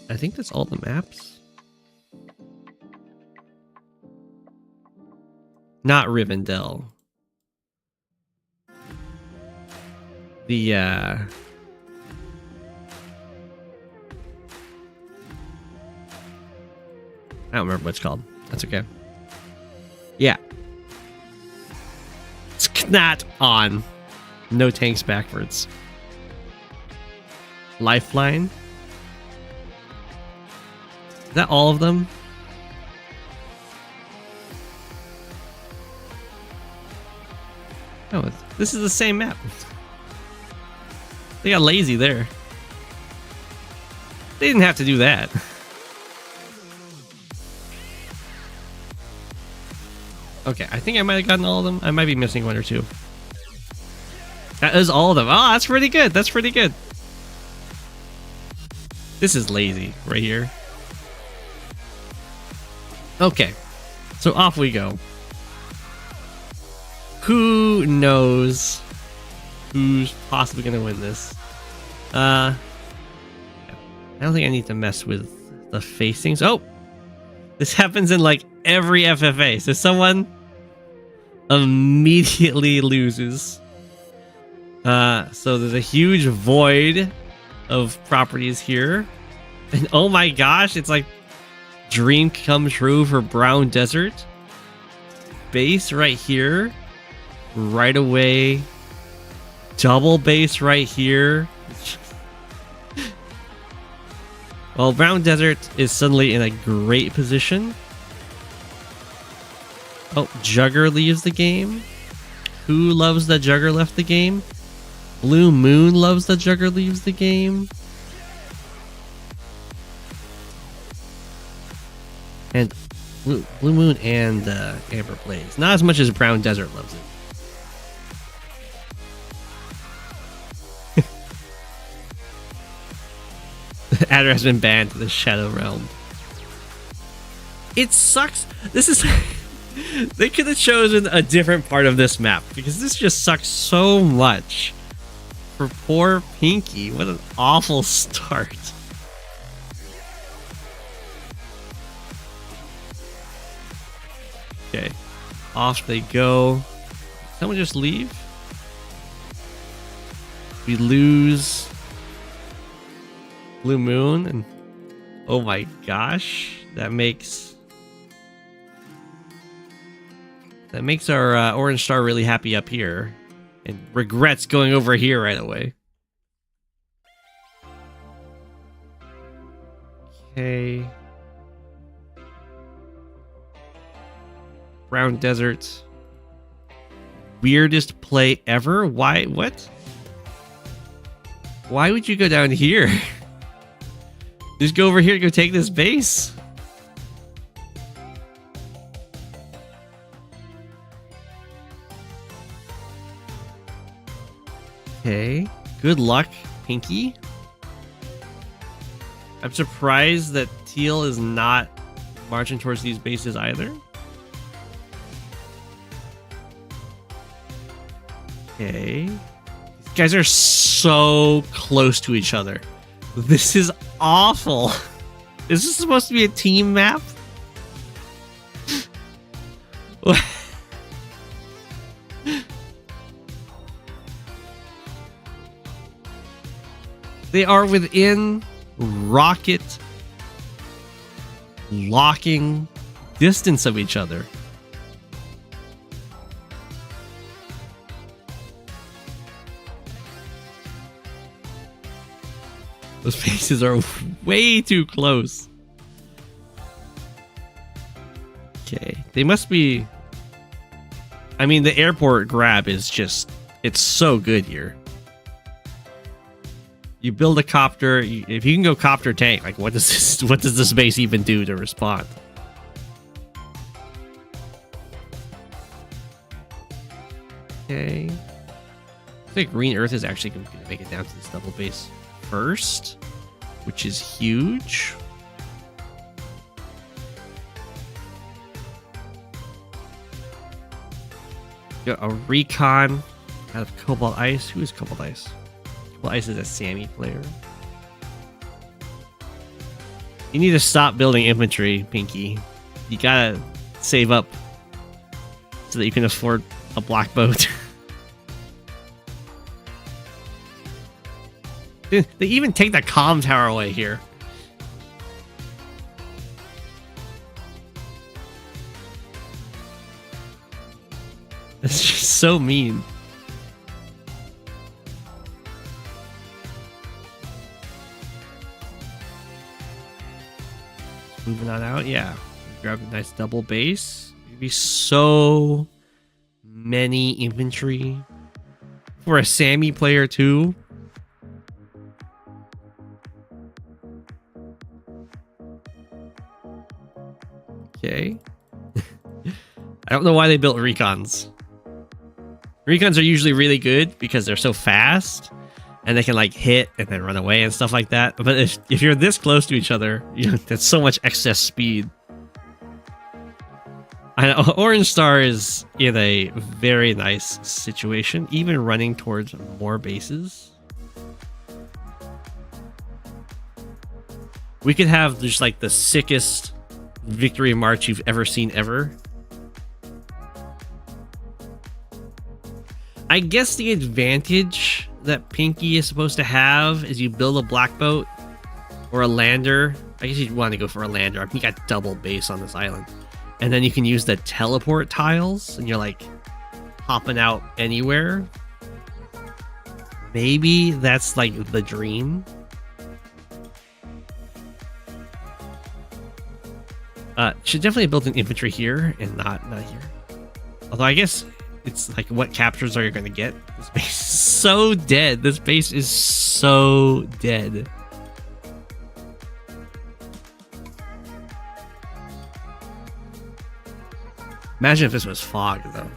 I think that's all the maps. Not Rivendell. The, I don't remember what it's called. That's okay. Yeah. It's not on. No tanks backwards. Lifeline. Is that all of them? Oh, this is the same map. They got lazy there. They didn't have to do that. Okay, I think I might have gotten all of them. I might be missing one or two. That is all of them. Oh, that's pretty good. That's pretty good. This is lazy right here. Okay, so off we go. Who knows who's possibly going to win this? I don't think I need to mess with the facings. Oh! This happens in like every FFA. So someone immediately loses. So there's a huge void of properties here. And oh my gosh, it's like dream come true for Brown Desert. Base right here. Right away. Double base right here. Well, Brown Desert is suddenly in a great position. Oh, Jugger leaves the game. Who loves that Jugger left the game? Blue Moon loves that Jugger leaves the game. And Blue Moon and Amber Blaze. Not as much as Brown Desert loves it. Adder has been banned to the Shadow Realm. It sucks. This is... They could have chosen a different part of this map, because this just sucks so much. For poor Pinky. What an awful start. Okay. Off they go. Someone just leave? We lose Blue Moon, and oh my gosh, that makes our Orange Star really happy up here, and regrets going over here right away. Okay. Brown Desert weirdest play ever. Why? What? Why would you go down here? Just go over here and go take this base. Okay. Good luck, Pinky. I'm surprised that Teal is not marching towards these bases either. Okay. These guys are so close to each other. This is awful. Is this supposed to be a team map? They are within rocket locking distance of each other. Those faces are way too close. Okay, they must be... I mean, the airport grab is just... It's so good here. You build a copter. If you can go copter tank, like what does this base even do to respond? Okay. I think Green Earth is actually going to make it down to this double base first, which is huge. Got a recon out of Cobalt Ice. Who is Cobalt Ice? Cobalt Ice is a Sammy player. You need to stop building infantry, Pinky. You gotta save up so that you can afford a black boat. They even take the comm tower away here. That's just so mean. Moving on out, yeah. Grab a nice double base. Maybe so many infantry for a Sammy player too. Okay. I don't know why they built recons. Recons are usually really good because they're so fast and they can like hit and then run away and stuff like that. But if you're this close to each other, that's so much excess speed. I know Orange Star is in a very nice situation, even running towards more bases. We could have just like the sickest victory march you've ever seen ever. I guess the advantage that Pinky is supposed to have is you build a black boat or a lander. I guess you'd want to go for a lander. I think you got double base on this island. And then you can use the teleport tiles and you're like hopping out anywhere. Maybe that's like the dream. Should definitely build an infantry here and not here. Although I guess it's like what captures are you going to get? This base is so dead. This base is so dead. Imagine if this was fog, though.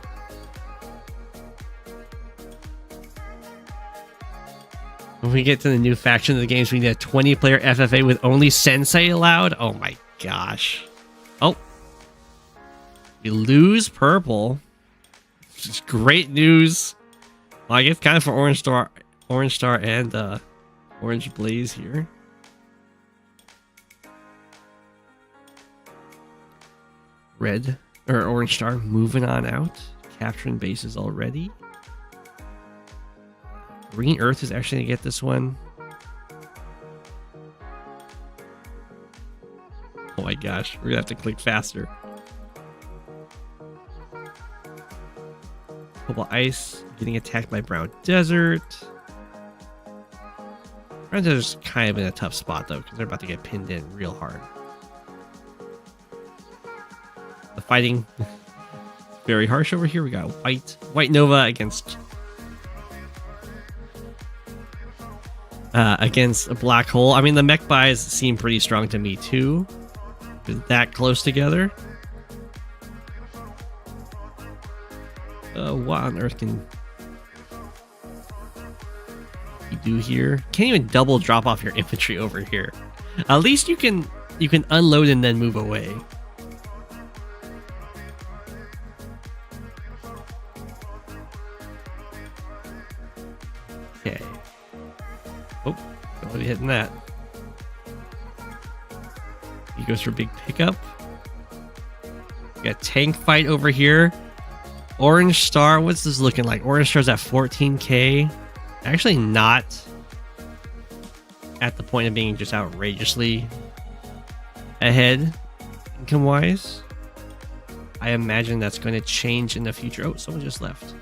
When we get to the new faction of the games, we need a 20-player FFA with only Sensei allowed. Oh my gosh. Oh. We lose purple. Which is great news. Well, I guess kind of for Orange Star and Orange Blaze here. Red or Orange Star moving on out, capturing bases already. Green Earth is actually gonna get this one. Oh my gosh, we're gonna have to click faster. Cobalt Ice getting attacked by Brown Desert. Brown Desert's kind of in a tough spot though, because they're about to get pinned in real hard. The fighting very harsh over here. We got White Nova against a Black Hole. I mean, the mech buys seem pretty strong to me too. They're that close together. What on earth can you do here? Can't even double drop off your infantry over here. At least you can unload and then move away. Okay. Oh, don't be hitting that. He goes for a big pickup. We got tank fight over here. Orange Star, what's this looking like? Orange Star's at 14k. Actually not at the point of being just outrageously ahead income-wise. I imagine that's going to change in the future. Oh, someone just left.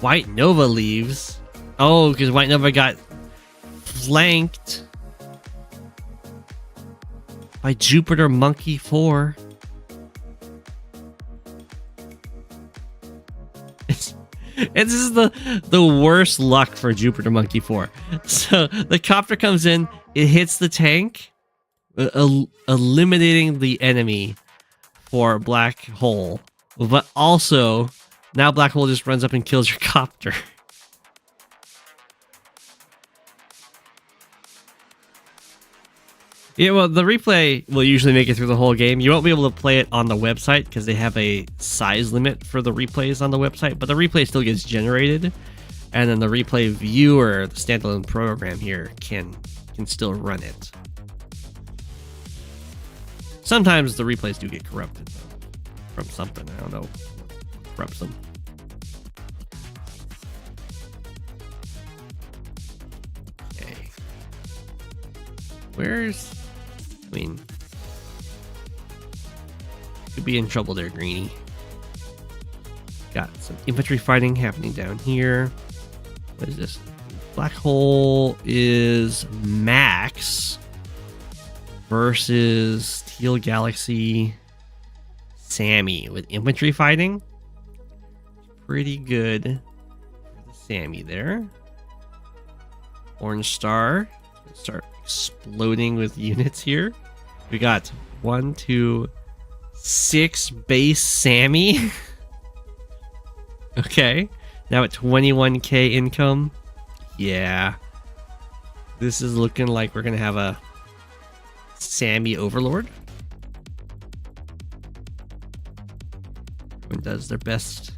White Nova leaves. Oh, because White Nova got flanked by Jupiter Monkey 4. And this is the worst luck for Jupiter Monkey 4. So the copter comes in, it hits the tank, eliminating the enemy for Black Hole. But also, now Black Hole just runs up and kills your copter. Yeah, well, the replay will usually make it through the whole game. You won't be able to play it on the website because they have a size limit for the replays on the website, but the replay still gets generated, and then the replay viewer, the standalone program here, can still run it. Sometimes the replays do get corrupted from something. I don't know what corrupts them. Okay. I mean, could be in trouble there, Greenie. Got some infantry fighting happening down here. What is this? Black Hole is Max versus Teal Galaxy Sammy with infantry fighting. Pretty good for the Sammy there. Orange Star. Start exploding with units here. We got 1, 2, 6 base Sammy. Okay, now at 21k income. Yeah, this is looking like we're gonna have a Sammy Overlord. Everyone does their best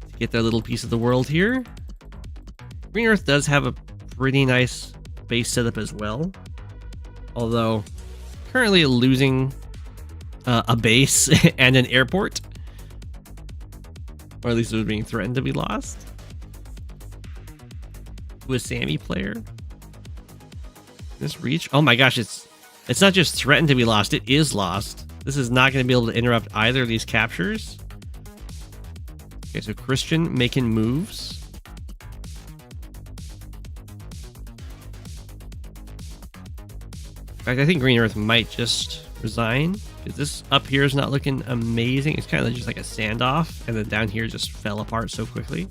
to get their little piece of the world here. Green Earth does have a pretty nice base setup as well, although currently losing a base and an airport, or at least it was being threatened to be lost to a Sammy player. This reach, oh my gosh, it's not just threatened to be lost, it is lost. This is not going to be able to interrupt either of these captures. Okay, so Christian making moves. In fact, I think Green Earth might just resign, because this up here is not looking amazing. It's kind of just like a standoff, and then down here just fell apart so quickly.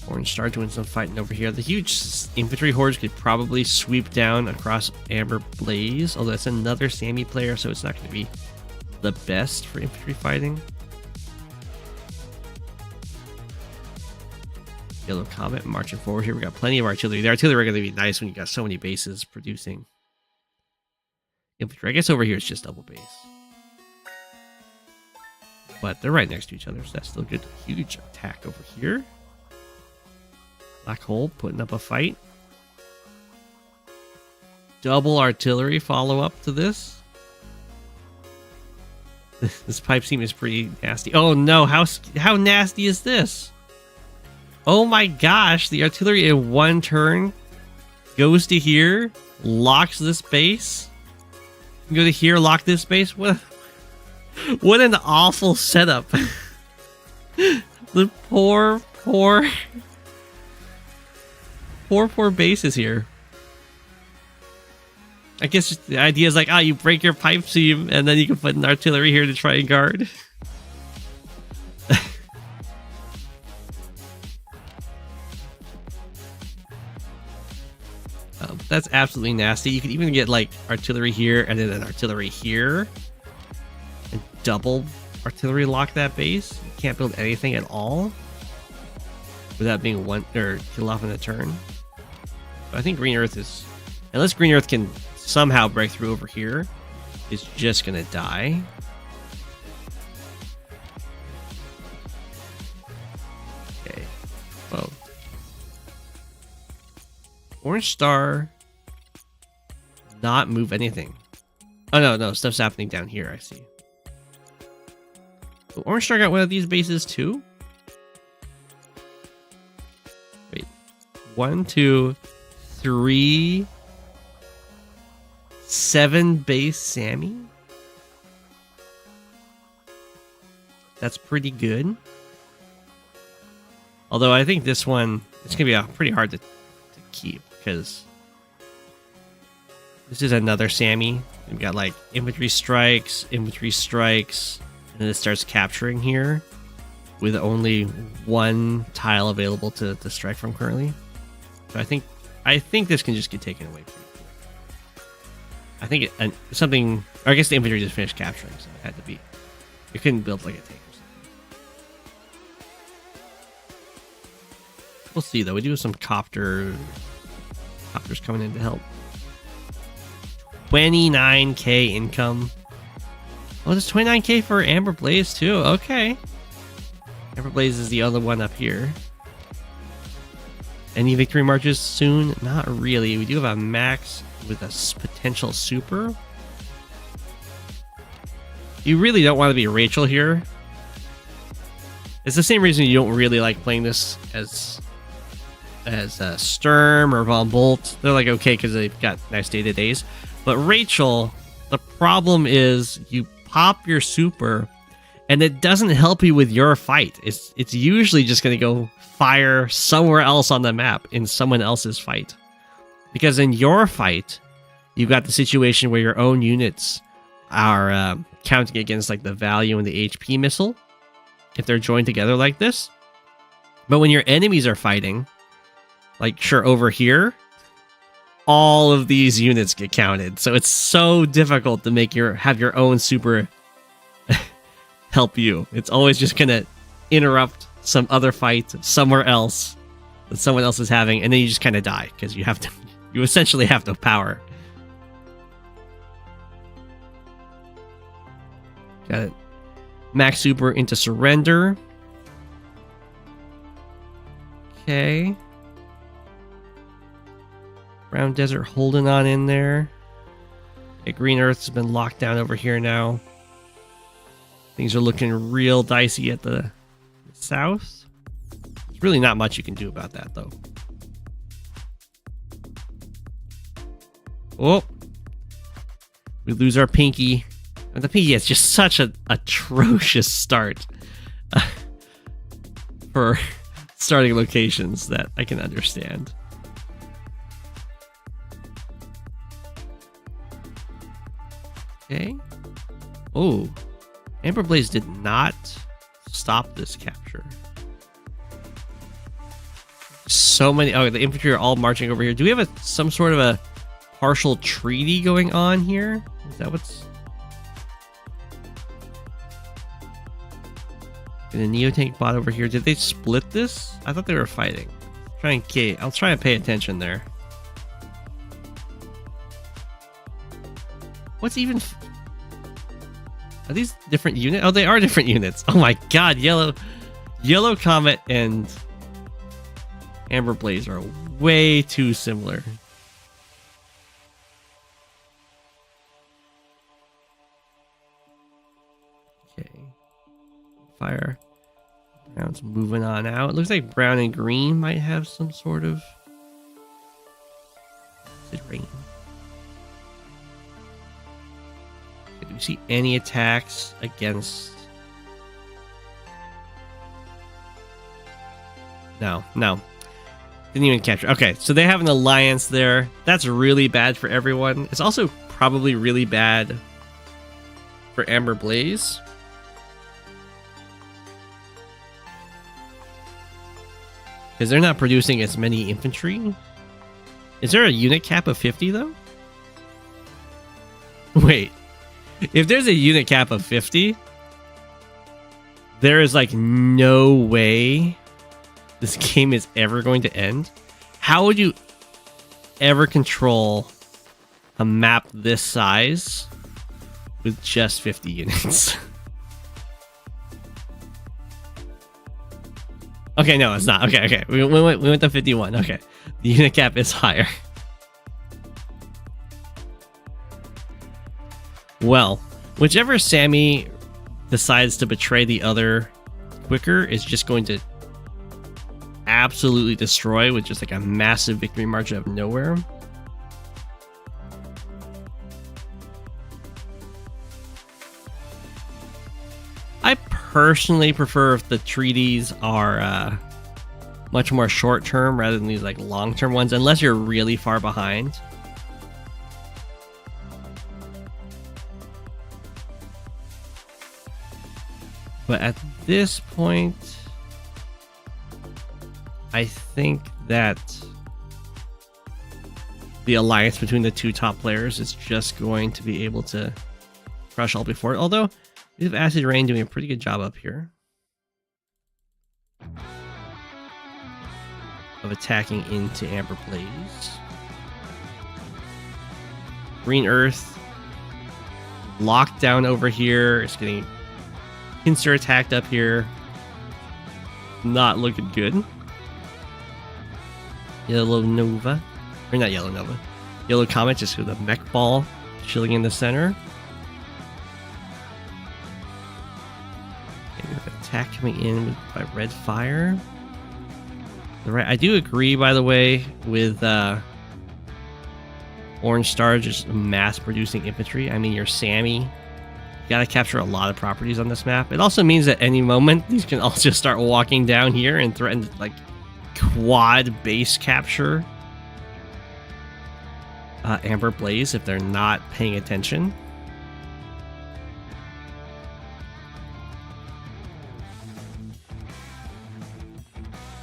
Orange Star doing some fighting over here. The huge infantry hordes could probably sweep down across Amber Blaze, although it's another Sammy player, so it's not going to be the best for infantry fighting. Yellow Comet marching forward here. We got plenty of artillery. The artillery are going to be nice when you got so many bases producing infantry. I guess over here it's just double base, but they're right next to each other, so that's still good. Huge attack over here. Black Hole putting up a fight. Double artillery follow up to this. This pipe seam is pretty nasty. Oh no, how nasty is this? Oh my gosh, the artillery in one turn goes to here, locks this base. Go to here, lock this base. What an awful setup. The poor bases here. I guess the idea is like, you break your pipe seam, and then you can put an artillery here to try and guard. That's absolutely nasty. You could even get like artillery here and then an artillery here and double artillery lock that base. You can't build anything at all without being one or kill off in a turn. But I think Green Earth is, unless Green Earth can somehow break through over here, is just gonna die. Okay. Whoa. Orange Star. Not move anything. Oh no, stuff's happening down here, I see. So Orange Star got one of these bases too? Wait. 1, 2, 3, 7 base Sammy? That's pretty good. Although I think this one, it's gonna be pretty hard to keep, because this is another Sammy. We've got like infantry strikes, and then it starts capturing here with only one tile available to strike from currently. So I think this can just get taken away pretty quick. I think something, or I guess the infantry just finished capturing, so it had to be. You couldn't build like a tank or something. We'll see though. We do have some copters coming in to help. 29k income. Oh, there's 29k for Amber Blaze too. Okay. Amber Blaze is the other one up here. Any victory marches soon? Not really. We do have a max with a potential super. You really don't want to be Rachel here. It's the same reason you don't really like playing this as Sturm or Von Bolt. They're like okay because they've got nice day-to-days. But Rachel, the problem is you pop your super and it doesn't help you with your fight. It's usually just going to go fire somewhere else on the map in someone else's fight. Because in your fight, you've got the situation where your own units are counting against like the value and the HP missile if they're joined together like this. But when your enemies are fighting, like sure over here, all of these units get counted. So it's so difficult to have your own super help you. It's always just gonna interrupt some other fight somewhere else that someone else is having, and then you just kind of die because you essentially have no power. Got it. Max super into surrender. Okay. Brown Desert holding on in there. Okay, Green Earth's been locked down over here now. Things are looking real dicey at the south. There's really not much you can do about that, though. Oh. We lose our Pinky. And the Pinky has just such an atrocious start for starting locations that I can understand. Okay. Oh, Amber Blaze did not stop this capture. So many. Oh, the infantry are all marching over here. Do we have some sort of a partial treaty going on here? Is that what's? And the Neotank bot over here. Did they split this? I thought they were fighting. I'll try and pay attention there. What's even... Are these different units? Oh, they are different units. Oh my god, Yellow Comet and Amber Blaze are way too similar. Okay. Fire. Brown's moving on out. It looks like Brown and Green might have some sort of... Is it rain? Do we see any attacks against... No. Didn't even capture. Okay, so they have an alliance there. That's really bad for everyone. It's also probably really bad for Amber Blaze. Because they're not producing as many infantry. Is there a unit cap of 50 though? Wait. If there's a unit cap of 50, there is like no way this game is ever going to end. How would you ever control a map this size with just 50 units? Okay, no, it's not. Okay. We went to 51. Okay. The unit cap is higher. Well, whichever Sammy decides to betray the other quicker is just going to absolutely destroy with just like a massive victory march out of nowhere. I personally prefer if the treaties are much more short term rather than these like long term ones, unless you're really far behind. But at this point, I think that the alliance between the two top players is just going to be able to crush all before it. Although, we have Acid Rain doing a pretty good job up here of attacking into Amber Blaze. Green Earth locked down over here. It's getting Pincer attacked up here. Not looking good. Yellow Nova. Or not Yellow Nova. Yellow Comet just with a mech ball chilling in the center. Okay, we have an attack coming in by Red Fire. I do agree, by the way, with Orange Star just mass producing infantry. I mean, your Sammy, you gotta capture a lot of properties on this map. It also means that any moment these can also start walking down here and threaten like quad base capture Amber Blaze if they're not paying attention.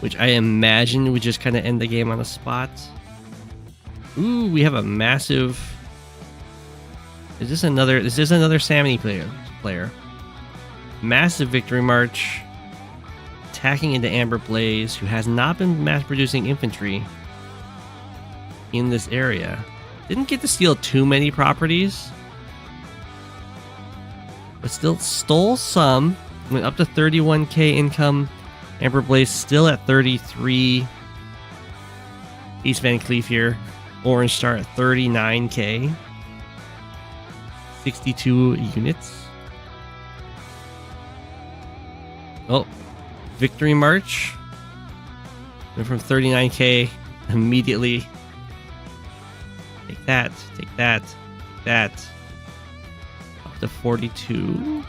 Which I imagine would just kind of end the game on the spot. Ooh, we have a massive... Is this another Sammy player? Massive victory march. Attacking into Amber Blaze, who has not been mass producing infantry in this area. Didn't get to steal too many properties, but still stole some. Went up to 31k income. Amber Blaze still at 33. East Van Cleef here. Orange Star at 39k. 62 units. Oh, Victory March. Went from 39k immediately. Take that, take that, take that. Up to 42,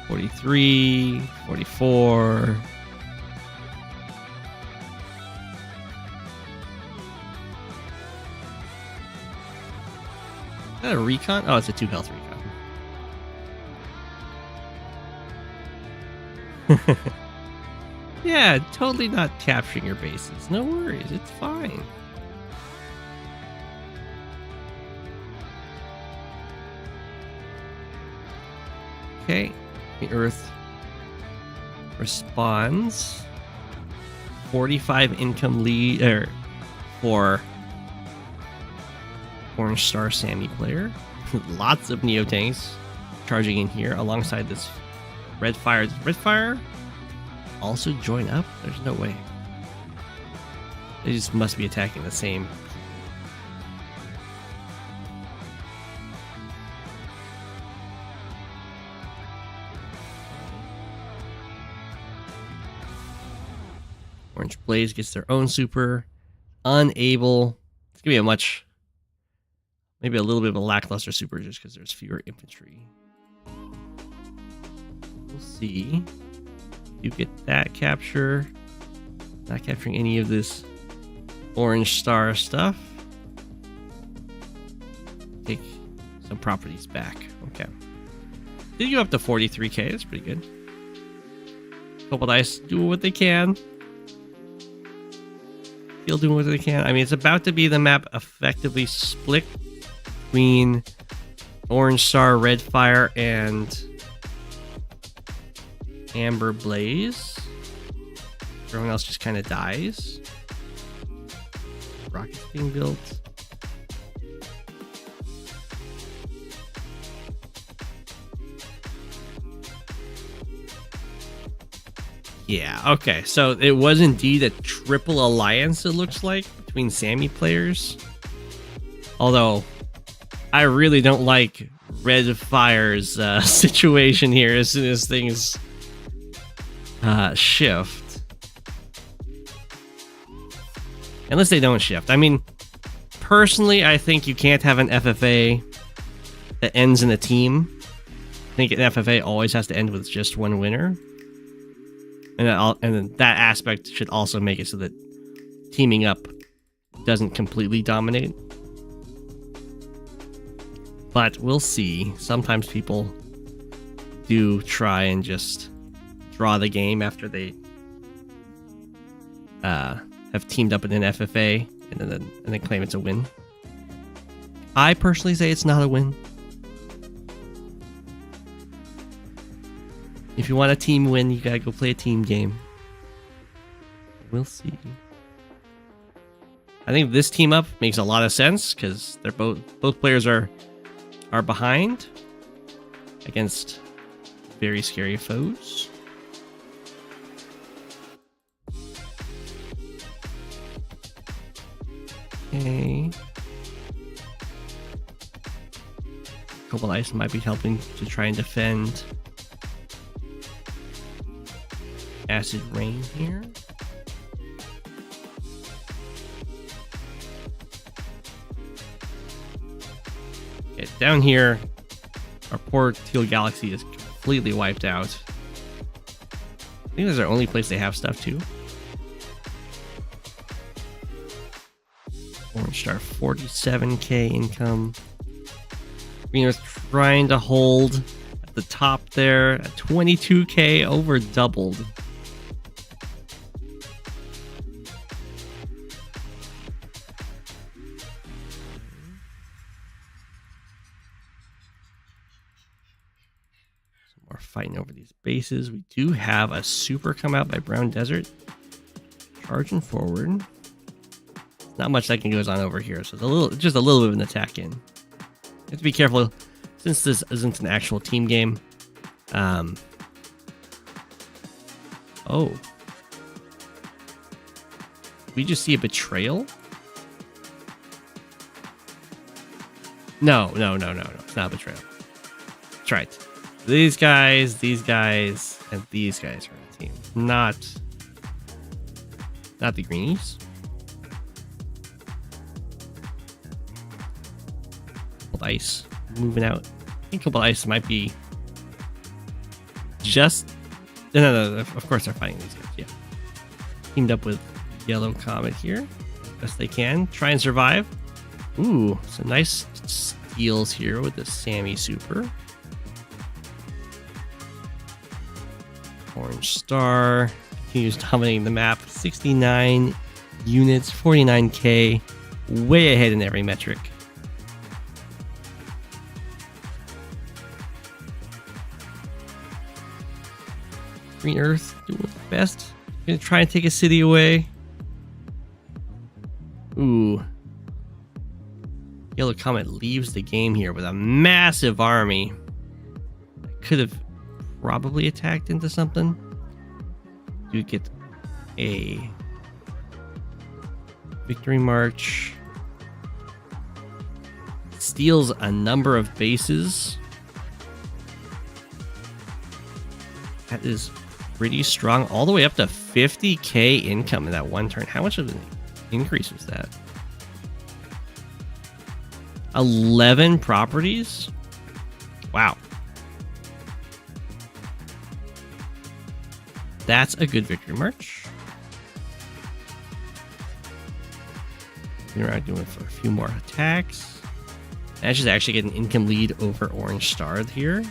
43, 44. Is that a recon? Oh, it's a 2 health recon. Yeah, totally not capturing your bases. No worries, it's fine. Okay, the Earth responds. 45 income lead for Orange Star Sammy player. Lots of Neo tanks charging in here alongside this Red Fire. Does Red Fire also join up? There's no way. They just must be attacking the same. Orange Blaze gets their own super. Unable. It's going to be a much... Maybe a little bit of a lackluster super just because there's fewer infantry. We'll see. You get that capture. Not capturing any of this orange star stuff. Take some properties back. Okay. Did go up to 43k. That's pretty good. Couple dice doing what they can. Still doing what they can. I mean, it's about to be the map effectively split between orange star, red fire, and amber blaze. Everyone else just kind of dies. Rockets being built. Yeah, okay. So it was indeed a triple alliance, it looks like, between Sammy players. Although, I really don't like Red Fire's situation here as soon as things shift. Unless they don't shift. I mean, personally, I think you can't have an FFA that ends in a team. I think an FFA always has to end with just one winner. And that aspect should also make it so that teaming up doesn't completely dominate. But we'll see. Sometimes people do try and just draw the game after they have teamed up in an FFA and then claim it's a win. I personally say it's not a win. If you want a team win, you gotta go play a team game. We'll see. I think this team up makes a lot of sense because they're both players are behind against very scary foes. Okay. Couple ice might be helping to try and defend acid rain here. Okay, down here, our poor Teal Galaxy is completely wiped out. I think this is our only place they have stuff too. Orange Star, 47k income. Green Earth trying to hold at the top there at 22k, over doubled. We're fighting over these bases. We do have a super come out by Brown Desert. Charging forward. Not much that can goes on over here, so it's just a little bit of an attack in. You have to be careful since this isn't an actual team game. Oh. We just see a betrayal? No. It's not a betrayal. That's right. These guys, and these guys are on the team. Not the greenies. Ice moving out. I think Cobalt Ice might be just no, of course they're fighting these guys. Yeah, teamed up with Yellow Comet here best they can, try and survive. Ooh, some nice steals here with the Sammy super. Orange Star continues dominating the map. 69 units, 49k, way ahead in every metric. Green Earth doing the best. Gonna try and take a city away. Ooh. Yellow Comet leaves the game here with a massive army. Could have probably attacked into something. Do get a victory march. Steals a number of bases. That is pretty strong, all the way up to 50k income in that one turn. How much of an increase was that? 11 properties? Wow. That's a good victory march. Moving around doing for a few more attacks. I should actually get an income lead over Orange Star here.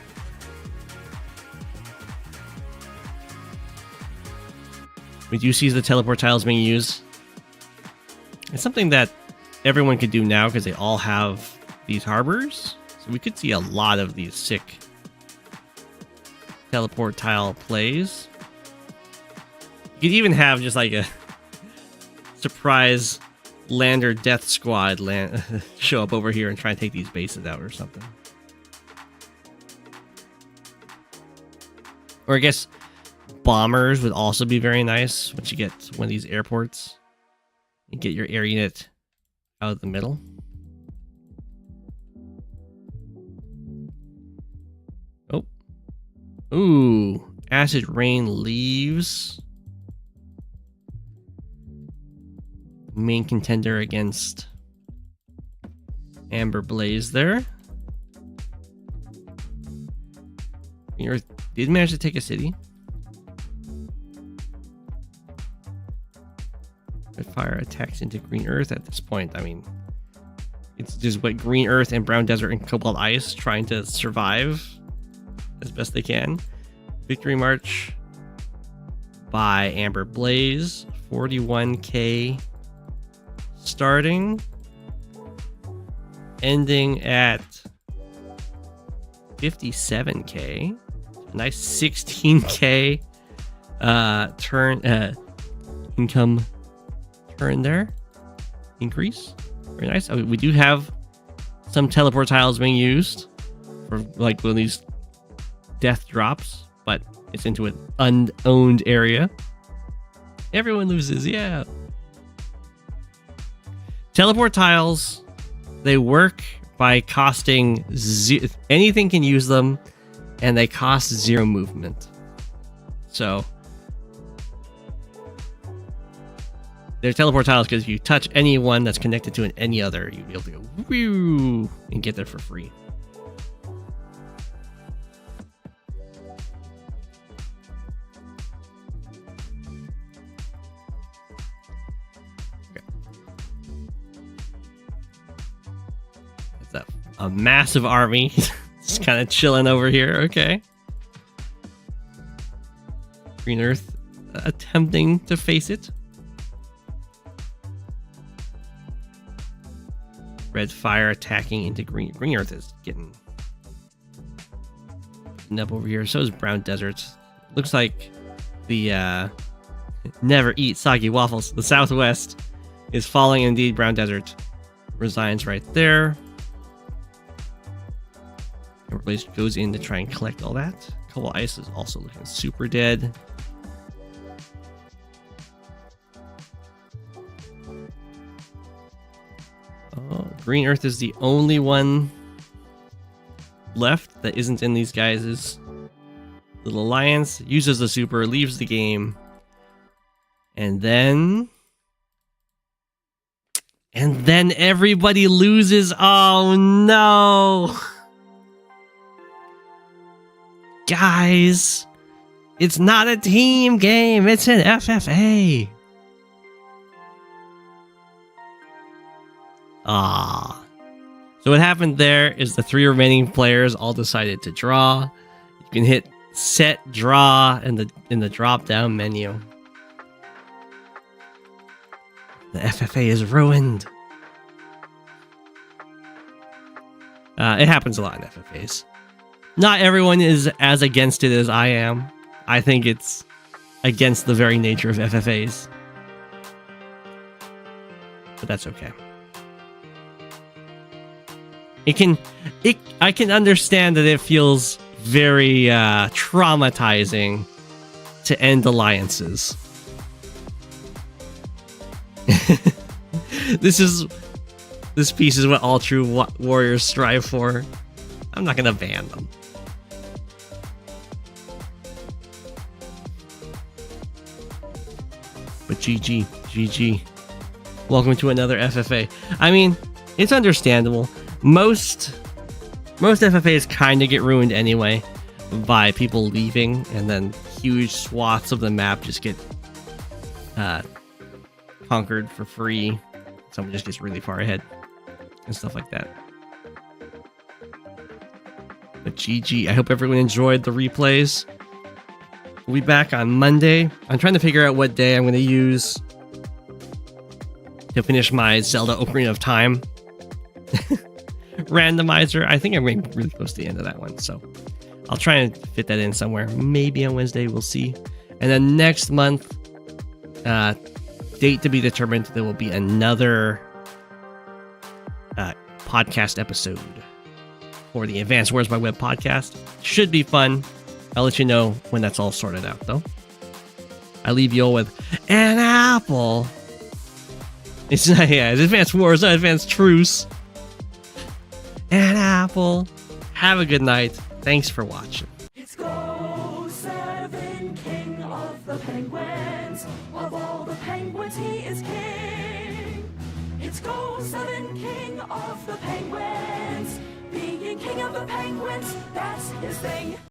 We do see the teleport tiles being used. It's something that everyone could do now because they all have these harbors. So we could see a lot of these sick teleport tile plays. You could even have just like a surprise lander death squad show up over here and try and take these bases out or something. Or I guess bombers would also be very nice once you get to one of these airports and get your air unit out of the middle. Oh. Ooh. Acid Rain leaves. Main contender against Amber Blaze there. Green Earth did manage to take a city. Red Fire attacks into Green Earth at this point. I mean, it's just what Green Earth and Brown Desert and Cobalt Ice trying to survive as best they can. Victory March by Amber Blaze. 41k starting. Ending at 57k. Nice 16k turn income turn there. Increase. Very nice. I mean, we do have some teleport tiles being used for like one of these death drops, but it's into an unowned area. Everyone loses, yeah. Teleport tiles, they work by costing anything can use them, and they cost 0 movement. So they're teleport tiles because if you touch anyone that's connected to any other, you'll be able to go woo and get there for free. A massive army just kind of chilling over here. Okay. Green Earth attempting to face it. Red Fire attacking into Green. Green Earth is getting up over here. So is Brown Desert. Looks like the never eat soggy waffles. The Southwest is falling. Indeed, Brown Desert resigns right there. Blaze goes in to try and collect all that. Cobalt Ice is also looking super dead. Oh, Green Earth is the only one left that isn't in these guys' little alliance. Uses the super, leaves the game. And then everybody loses. Oh no! Guys, it's not a team game, it's an FFA. So what happened there is the 3 remaining players all decided to draw. You can hit set draw in the drop down menu. The FFA is ruined. It happens a lot in FFAs. Not everyone is as against it as I am. I think it's against the very nature of FFAs. But that's okay. I can understand that it feels very traumatizing to end alliances. This piece is what all true warriors strive for. I'm not gonna ban them. But GG. Welcome to another FFA. I mean, it's understandable. Most FFAs kind of get ruined anyway by people leaving, and then huge swaths of the map just get conquered for free someone just gets really far ahead and stuff like that. But GG, I hope everyone enjoyed the replays. We'll be back on Monday. I'm trying to figure out what day I'm going to use to finish my Zelda Ocarina of Time randomizer. I think I'm getting really close to the end of that one, so I'll try and fit that in somewhere. Maybe on Wednesday, we'll see. And then next month, date to be determined, there will be another podcast episode for the Advanced Words by Web podcast. Should be fun. I'll let you know when that's all sorted out, though. I leave you all with an apple. It's not, yeah, it's Advanced Wars, not Advanced Truce. An apple. Have a good night. Thanks for watching. It's Go7, king of the penguins. Of all the penguins, he is king. It's Go7, king of the penguins. Being king of the penguins, that's his thing.